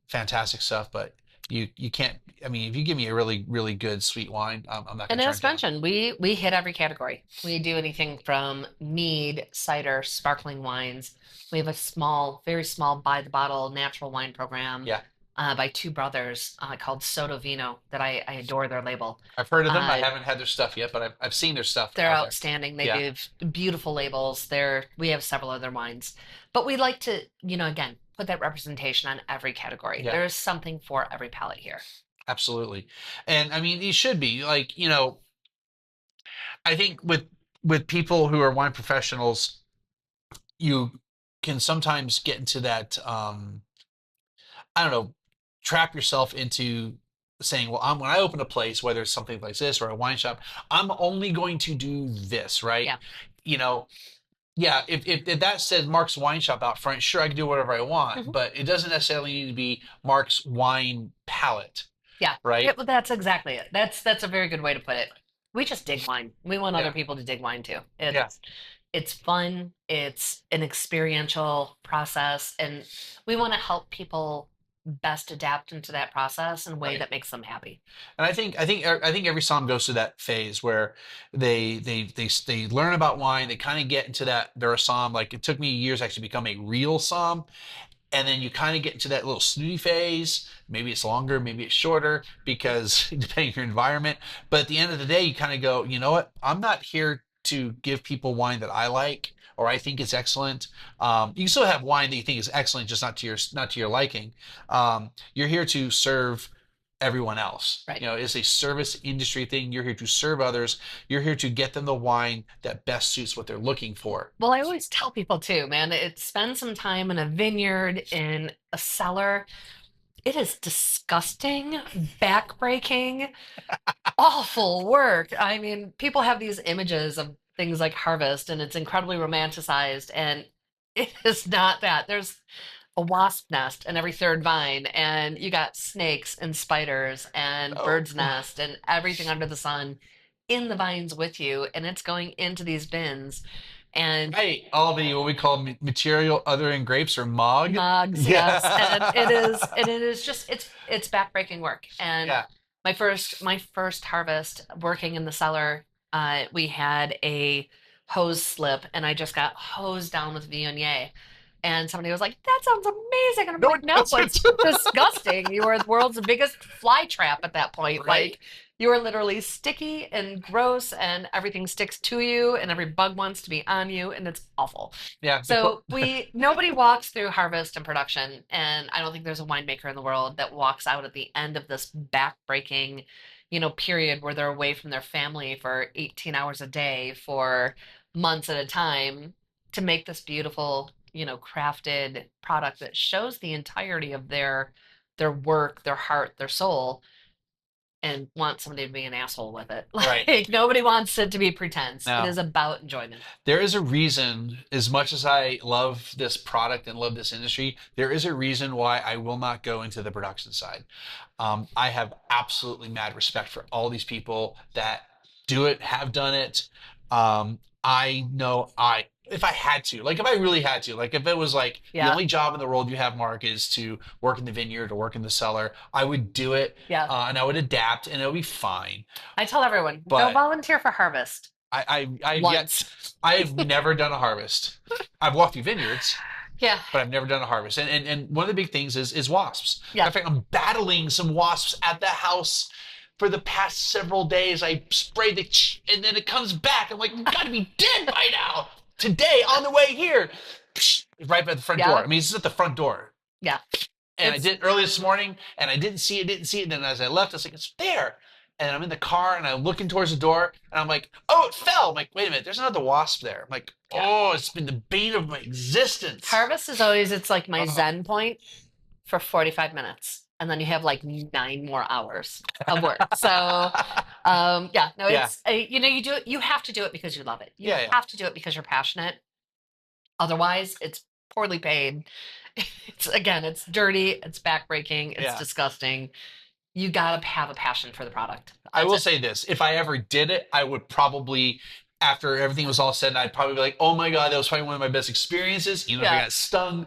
fantastic stuff. But you can't. I mean, if you give me a really really good sweet wine, I'm not And gonna turn as it down. mentioned, we hit every category. We do anything from mead, cider, sparkling wines. We have a small, very small by the bottle natural wine program Yeah, by two brothers called Soto Vino that I adore their label. I've heard of them. I Uh, haven't had their stuff yet, but I've seen their stuff they're out there. outstanding. They Yeah, do beautiful labels. We have several other wines, but we like to, again, put that representation on every category. yeah, There is something for every palate here. absolutely. And I mean, you should be like, I think with people who are wine professionals, you can sometimes get into that I don't know, trap yourself into saying, well, when I open a place, whether it's something like this or a wine shop, I'm only going to do this, right? Yeah. You know, yeah, if that said Mark's wine shop out front, sure, I can do whatever I want, Mhm. but it doesn't necessarily need to be Mark's wine palette, Yeah. Yeah, right? well, that's exactly it. That's a very good way to put it. We just dig wine. We want other Yeah, people to dig wine too. yeah, It's fun, it's an experiential process, and we want to help people best adapt into that process in a way right. that makes them happy. And I think every psalm goes through that phase where they learn about wine, they kind of get into that they're a psalm. Like it took me years to actually become a real psalm, and then you kind of get into that little snooty phase. Maybe it's longer, maybe it's shorter, because depending on your environment. But at the end of the day, you kind of go, you know what? I'm not here to give people wine that I like or I think is excellent. You can still have wine that you think is excellent, just not to your liking. You're here to serve everyone else. Right. It's a service industry thing. You're here to serve others. You're here to get them the wine that best suits what they're looking for. Well, I always tell people too, man, spend some time in a vineyard, in a cellar. It is disgusting, backbreaking, awful work. I mean, people have these images of things like harvest and it's incredibly romanticized, and it is not that. There's a wasp nest in every third vine, and you got snakes and spiders and Oh. bird's nest and everything under the sun in the vines with you, and it's going into these bins. And Right, all the what we call material other than grapes or mog. mugs, yes, and it is just it's backbreaking work. And Yeah. my first harvest working in the cellar, we had a hose slip, and I just got hosed down with Viognier. And somebody was like, "That sounds amazing," and I'm No, like, it "No, doesn't. it's disgusting. You are the world's biggest fly trap at that point. Right? Like, you are literally sticky and gross, and everything sticks to you, and every bug wants to be on you, and it's awful." Yeah. So nobody walks through harvest and production, and I don't think there's a winemaker in the world that walks out at the end of this backbreaking, period where they're away from their family for 18 hours a day for months at a time to make this beautiful, crafted product that shows the entirety of their work, their heart, their soul, and want somebody to be an asshole with it. Right. Like nobody wants it to be pretense. It Now, is about enjoyment. there is a reason, as much as I love this product and love this industry, there is a reason why I will not go into the production side. I have absolutely mad respect for all these people that do it, have done it. I know if I had to, like if I really had to, like if it was like the Yeah. only job in the world you have, Mark, is to work in the vineyard or work in the cellar, I would do it, Yeah. and I would adapt and it would be fine. I tell everyone, go But volunteer for harvest I've once. I've never done a harvest. I've walked through vineyards, Yeah. but I've never done a harvest. And one of the big things is wasps. Yeah. In fact, I'm battling some wasps at the house for the past several days. I sprayed and then it comes back. I'm like, you got to be dead by now. Today on the way here, right by the front door. Yeah. I mean, this is at the front door. Yeah. and I did early this morning, and I didn't see it. And then as I left, I was like, it's there. And I'm in the car, and I'm looking towards the door, and I'm like, oh, it fell. I'm like, wait a minute, there's another wasp there. I'm like, Yeah. oh, it's been the bane of my existence. Harvest is always, it's like my Oh. Zen point for 45 minutes. And then you have like 9 more hours of work. So, yeah, no, Yeah. it's, you know, you do it, you have to do it because you love it. You Yeah, yeah. have to do it because you're passionate. Otherwise, it's poorly paid. It's, again, it's dirty, it's backbreaking, it's Yeah. disgusting. You gotta have a passion for the product. I That's will it. say this: if I ever did it, I would probably, after everything was all said, I'd probably be like, "Oh my god, that was probably one of my best experiences." Even if I Yeah. got stung,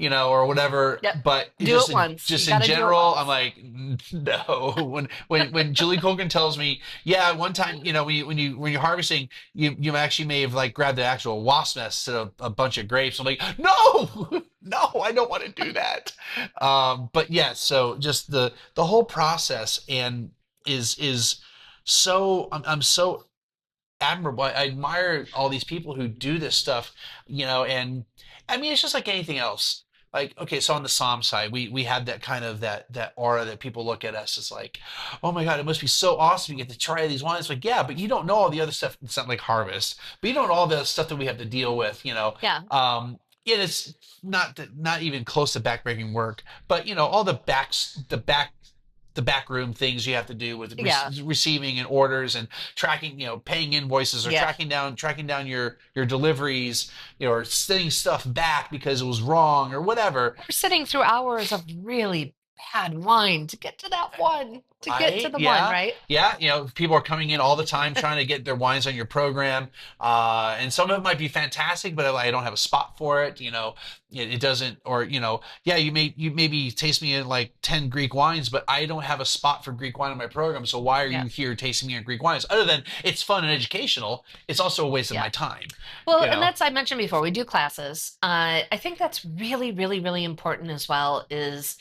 or whatever. Yep. But Do just it once. just You in gotta do it general, once. I'm like, no. When Julie Colgan tells me, yeah, one time, when you're harvesting, you actually may have like grabbed the actual wasp nest instead of a bunch of grapes. I'm like, no, no, I don't want to do that. But yeah, so just the whole process and is so I'm so admirable. I admire all these people who do this stuff, and I mean it's just like anything else. Like, okay, so on the Psalm side, we had that kind of that aura that people look at us as like, oh my God, it must be so awesome you get to try these wines. Like, yeah, but you don't know all the other stuff. It's not like harvest, but you don't know all the stuff that we have to deal with. Yeah. And it's not even close to backbreaking work, but all the back room things you have to do with Yeah. receiving and orders and tracking, paying invoices or Yeah. tracking down your deliveries, or sending stuff back because it was wrong or whatever. We're sitting through hours of really bad wine to get to that one, to get to Right? the one, Yeah. right? Yeah. People are coming in all the time trying to get their wines on your program. And some of it might be fantastic, but I don't have a spot for it. It doesn't, or, yeah, you maybe taste me in like 10 Greek wines, but I don't have a spot for Greek wine on my program. So why are Yeah. you here tasting me on Greek wines? Other than it's fun and educational, it's also a waste of Yeah. my time. Well, You and know? that's, I mentioned before, we do classes. I think that's really, really, really important as well, is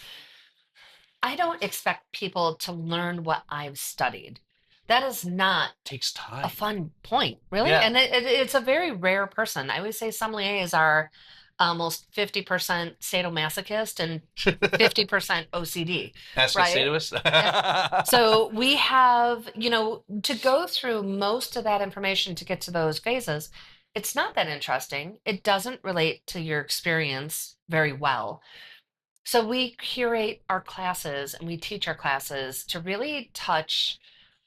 I don't expect people to learn what I've studied. That is not It takes a time. fun point, really. Yeah. And it's a very rare person. I always say sommeliers are almost 50% sadomasochist and 50% OCD, That's what say right? to us. So we have, to go through most of that information to get to those phases, it's not that interesting. It doesn't relate to your experience very well. So we curate our classes and we teach our classes to really touch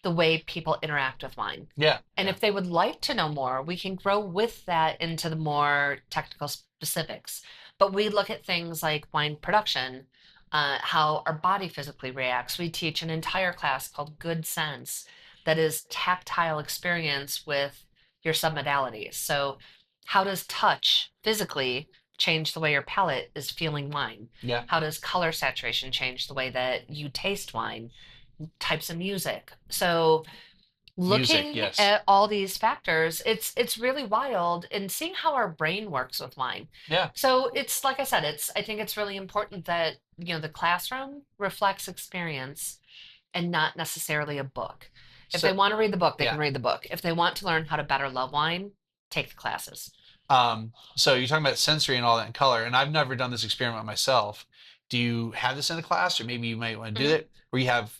the way people interact with wine. Yeah. And Yeah. if they would like to know more, we can grow with that into the more technical specifics. But we look at things like wine production, how our body physically reacts. We teach an entire class called Good Sense that is tactile experience with your submodalities. So, how does touch physically change the way your palate is feeling wine? Yeah. How does color saturation change the way that you taste wine? Types of music. So Music, looking yes. at all these factors, it's really wild and seeing how our brain works with wine. Yeah. So it's like I said, I think it's really important that the classroom reflects experience and not necessarily a book. If So, they want to read the book, they yeah. can read the book. If they want to learn how to better love wine, take the classes. So you're talking about sensory and all that in color, and I've never done this experiment myself. Do you have this in a class, or maybe you might want to do Mhm. it, where you have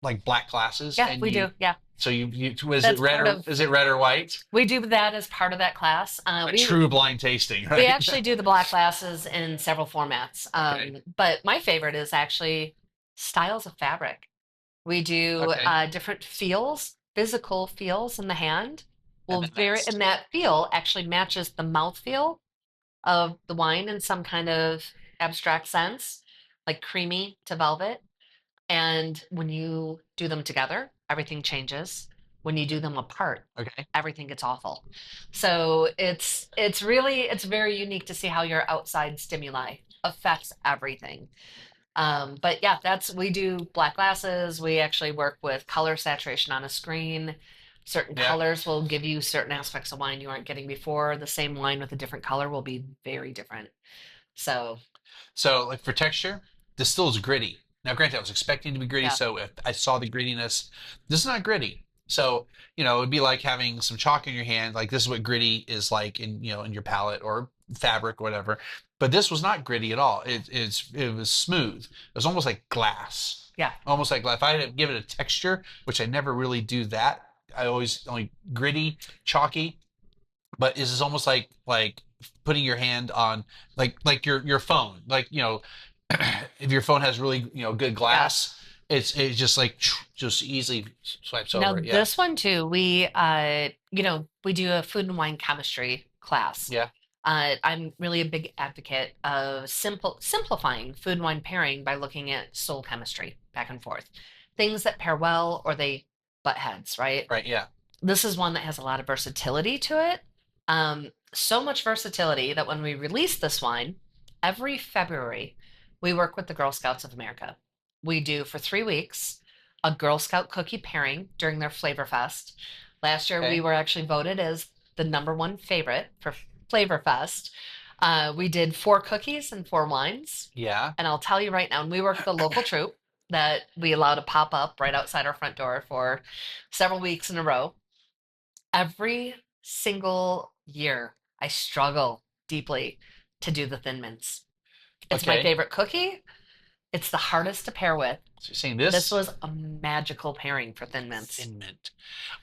like black classes Yeah, and we do. Yeah, so you is it that's red part or of. is it red or white? We do that as part of that class. A We true blind tasting, We right? actually do the black glasses in several formats. Okay. But my favorite is actually styles of fabric. We do Okay. different feels, physical feels in the hand. And then that's And that feel actually matches the mouth feel of the wine in some kind of abstract sense, like creamy to velvet. And when you do them together, everything changes. When you do them apart, okay. everything gets awful. So it's very unique to see how your outside stimuli affects everything. But yeah, we do black glasses. We actually work with color saturation on a screen. Certain Yeah. colors will give you certain aspects of wine you aren't getting before. The same wine with a different color will be very different. So So like for texture, this still is gritty. Now, granted, I was expecting it to be gritty, yeah, so if I saw the grittiness, this is not gritty. So, it'd be like having some chalk in your hand. Like this is what gritty is like in your palate or fabric or whatever. but this was not gritty at all. It was smooth. It was almost like glass. Yeah. Almost like glass. If I had to give it a texture, which I never really do that, I always only gritty, chalky. But this is almost like putting your hand on like your phone. Like, if your phone has really, good Yeah. glass, it's just like just easily swipes Now over it. Yeah. this one too, we do a food and wine chemistry class. Yeah. I'm really a big advocate of simplifying food and wine pairing by looking at soul chemistry back and forth. Things that pair well or they butt heads, right? Right. Yeah. This is one that has a lot of versatility to it. So much versatility that when we release this wine, every February, we work with the Girl Scouts of America. We do for 3 weeks a Girl Scout cookie pairing during their Flavor Fest. Last year, we Okay. were actually voted as the number one favorite for Flavor Fest. We did 4 cookies and 4 wines. Yeah. And I'll tell you right now, and we work with a local troupe that we allow to pop up right outside our front door for several weeks in a row. Every single year, I struggle deeply to do the Thin Mints. It's my Okay. favorite cookie. It's the hardest to pair with. So you're saying This this was a magical pairing for Thin Mints. thin mint.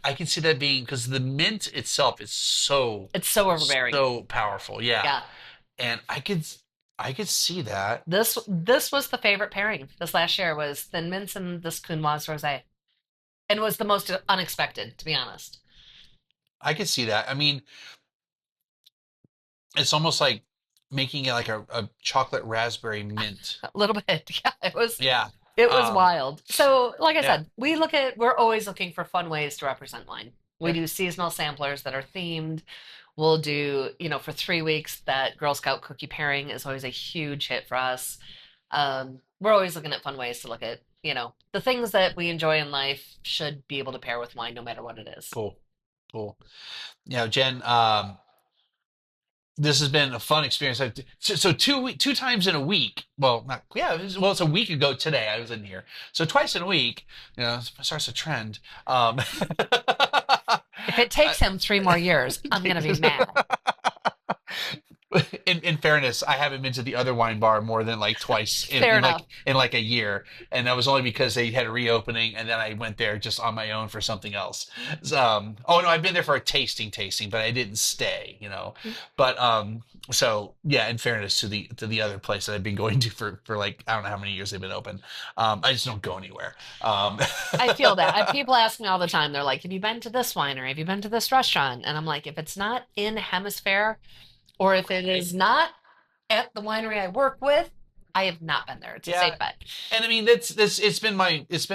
I can see that being because the mint itself is so It's so overbearing. so powerful. Yeah. Yeah. And I could see that. This was the favorite pairing this last year was Thin Mints and this Counoise Rosé. And it was the most unexpected, to be honest. I could see that. I mean, it's almost like making it like a chocolate raspberry mint. A little bit. Yeah, it was Yeah. it was Um, wild. So, like I yeah. said, we're always looking for fun ways to represent wine. We Yeah. do seasonal samplers that are themed. We'll do, for 3 weeks, that Girl Scout cookie pairing is always a huge hit for us. We're always looking at fun ways to look at, the things that we enjoy in life should be able to pair with wine no matter what it is. Cool. Cool. Jen, this has been a fun experience. So two times in a week. Well, not yeah. It's a week ago today. I was in here. So twice in a week. Starts a trend. If it takes him 3 more years, I'm gonna be mad. in fairness, I haven't been to the other wine bar more than like twice in, Fair in like enough. in like a year, and that was only because they had a reopening, and then I went there just on my own for something else. Oh no, I've been there for a tasting, but I didn't stay, But so yeah, in fairness to the other place that I've been going to for like I don't know how many years they've been open. I just don't go anywhere. I feel that. People ask me all the time. They're like, "Have you been to this winery? Have you been to this restaurant?" And I'm like, if it's not in Hemisphere, or if it is not at the winery I work with, I have not been there. It's a Yeah, safe bet. and I mean that's it's been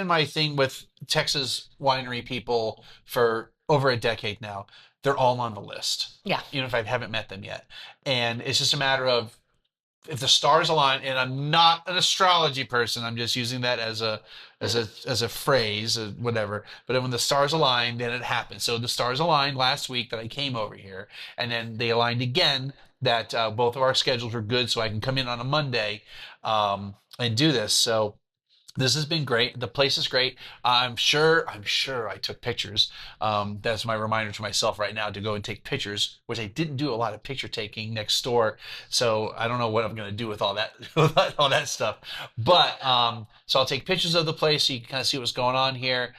my thing with Texas winery people for over a decade now. They're all on the list, Yeah. even if I haven't met them yet. And it's just a matter of if the stars align. And I'm not an astrology person. I'm just using that as a phrase, whatever. But when the stars align, then it happens. So the stars aligned last week that I came over here, and then they aligned again that both of our schedules were good, so I can come in on a Monday and do this. So this has been great. The place is great. I'm sure I took pictures. That's my reminder to myself right now to go and take pictures, which I didn't do a lot of picture taking next door. So I don't know what I'm going to do with all that, all that stuff. But so I'll take pictures of the place so you can kind of see what's going on here.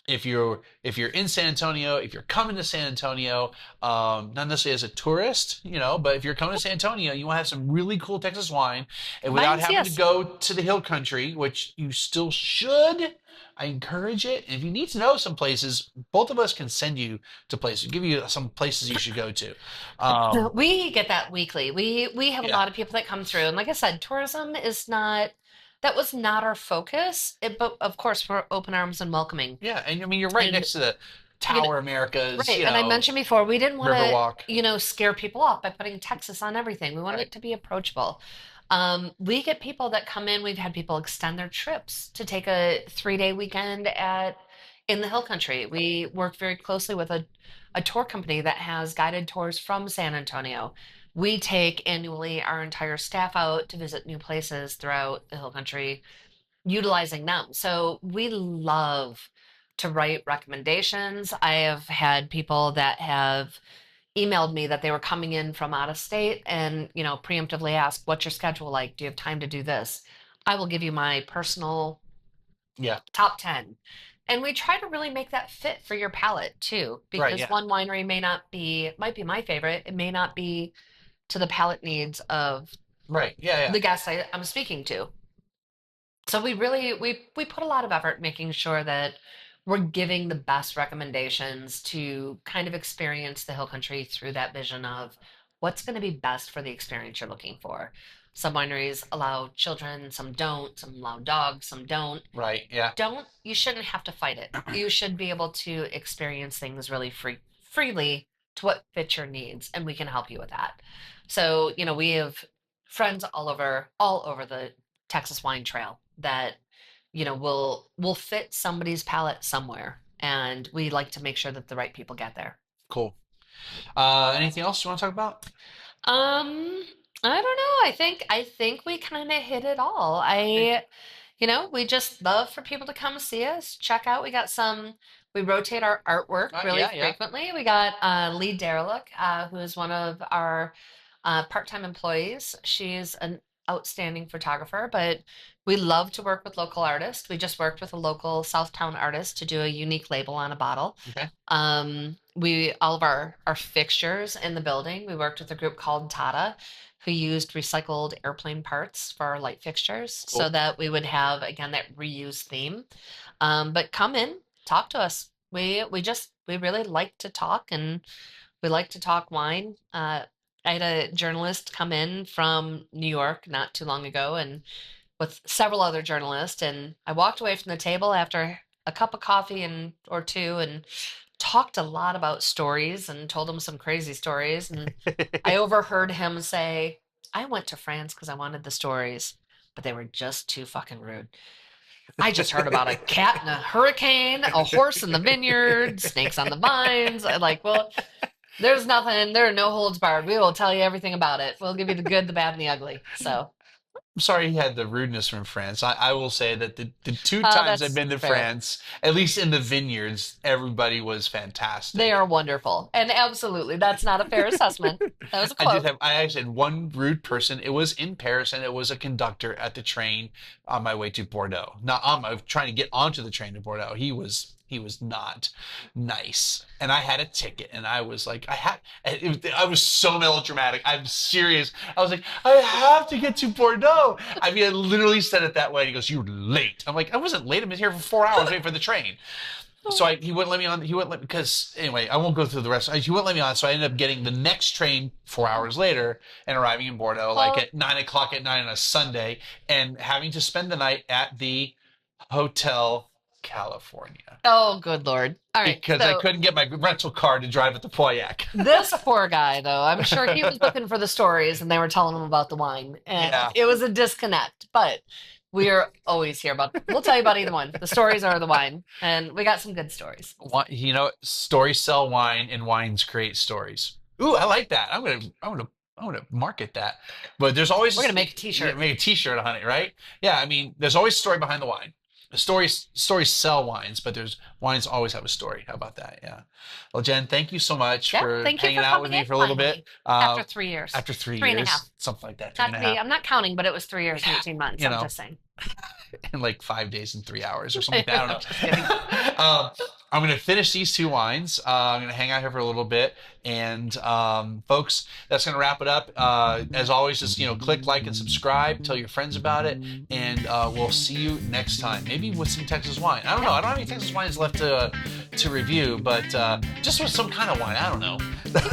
If you're in San Antonio, if you're coming to San Antonio, not necessarily as a tourist, but if you're coming to San Antonio, you want to have some really cool Texas wine, and without Mine's having to yes. go to the hill country, which you still should. I encourage it. And if you need to know some places, both of us can send you to places, give you some places you should go to. We get that weekly. We have a Yeah, lot of people that come through, and like I said, tourism is not that was not our focus. But of course, we're open arms and welcoming. yeah, and I mean you're right And next to the you know, Tower Americas, right. And I mentioned before, we didn't want Riverwalk. to, scare people off by putting Texas on everything. We wanted Right. it to be approachable. We get people that come in. We've had people extend their trips to take a 3-day weekend in the Hill Country. We work very closely with a tour company that has guided tours from San Antonio. We take annually our entire staff out to visit new places throughout the Hill Country, utilizing them. So we love to write recommendations. I have had people that have emailed me that they were coming in from out of state and, preemptively asked, what's your schedule like? Do you have time to do this? I will give you my personal Yeah. top 10. And we try to really make that fit for your palate too, Right. because Yeah. one winery might be my favorite. It may not be to the palate needs of Right. Yeah. Yeah. the guests I'm speaking to. So we really we put a lot of effort making sure that we're giving the best recommendations to kind of experience the hill country through that vision of what's going to be best for the experience you're looking for. Some wineries allow children, some don't, some allow dogs, some don't. Right. Yeah. You shouldn't have to fight it. You should be able to experience things really freely to what fits your needs, and we can help you with that. So, we have friends all over the Texas wine trail that, will fit somebody's palate somewhere. And we like to make sure that the right people get there. Cool. Anything else you want to talk about? Um, I don't know. I think we kind of hit it all. We just love for people to come see us, check out. We rotate our artwork really Yeah. Yeah. frequently. We got Lee Derelick, who is one of our part-time employees. She's an outstanding photographer, but we love to work with local artists. We just worked with a local Southtown artist to do a unique label on a bottle. Okay. We all of our fixtures in the building, we worked with a group called Tata, who used recycled airplane parts for our light fixtures, Cool. so that we would have again that reuse theme. But come in, talk to us. We really like to talk, and we like to talk wine. I had a journalist come in from New York not too long ago, and with several other journalists, and I walked away from the table after a cup of coffee and or two, and talked a lot about stories and told him some crazy stories. And I overheard him say, I went to France because I wanted the stories, but they were just too fucking rude. I just heard about a cat in a hurricane, a horse in the vineyard, snakes on the vines. I'm like, well, there's nothing, there are no holds barred. We will tell you everything about it. We'll give you the good, the bad, and the ugly. So, I'm sorry he had the rudeness from France. I will say that the two oh, times I've that's been to fair. France, at least in the vineyards, everybody was fantastic. They are wonderful. And absolutely, that's not a fair assessment. That was a quote. I actually had one rude person. It was in Paris, and it was a conductor at the train on my way to Bordeaux. Not on my trying to get onto the train to Bordeaux. He was not nice, and I had a ticket, and I was like, I was so melodramatic. I'm serious. I was like, I have to get to Bordeaux. I mean, I literally said it that way. He goes, "You're late." I'm like, I wasn't late. I've been here for 4 hours waiting for the train. So he wouldn't let me on. He wouldn't let because anyway, I won't go through the rest. He wouldn't let me on, so I ended up getting the next train 4 hours later and arriving in Bordeaux like at 9 o'clock at night on a Sunday, and having to spend the night at the Hotel California Oh, good Lord. All right. because I So couldn't get my rental car to drive at the Pauillac. this poor guy, though, I'm sure he was looking for the stories and they were telling him about the wine. And Yeah. it was a disconnect. But we are always here we'll tell you about either one. The stories are the wine. And we got some good stories. Stories sell wine, and wines create stories. Ooh, I like that. I'm gonna market that. But there's always We're going to make a t-shirt. make a T-shirt on it, right? Yeah, I mean, there's always a story behind the wine. The stories sell wines, but there's wines always have a story. How about that? Yeah. Well, Jen, thank you so much Yeah, for thank you hanging for out with coming me in for a little finally. bit. After 3 years. After 3 3 and a years, half. something like that. Not 3 to and a be, half, I'm not counting, but it was 3 years and 18 months. you I'm know. just saying. in like 5 days and 3 hours or something. I don't Just kidding. know. I'm going to finish these two wines. I'm going to hang out here for a little bit. And folks, that's going to wrap it up. As always, just click like and subscribe. Tell your friends about it. And we'll see you next time. Maybe with some Texas wine. I don't know. I don't have any Texas wines left to review. But just with some kind of wine. I don't know.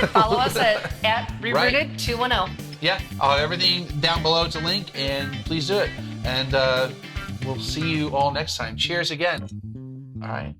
Follow us at Rerooted 210. Yeah. I'll have everything down below to link. And please do it. And we'll see you all next time. Cheers again. All right.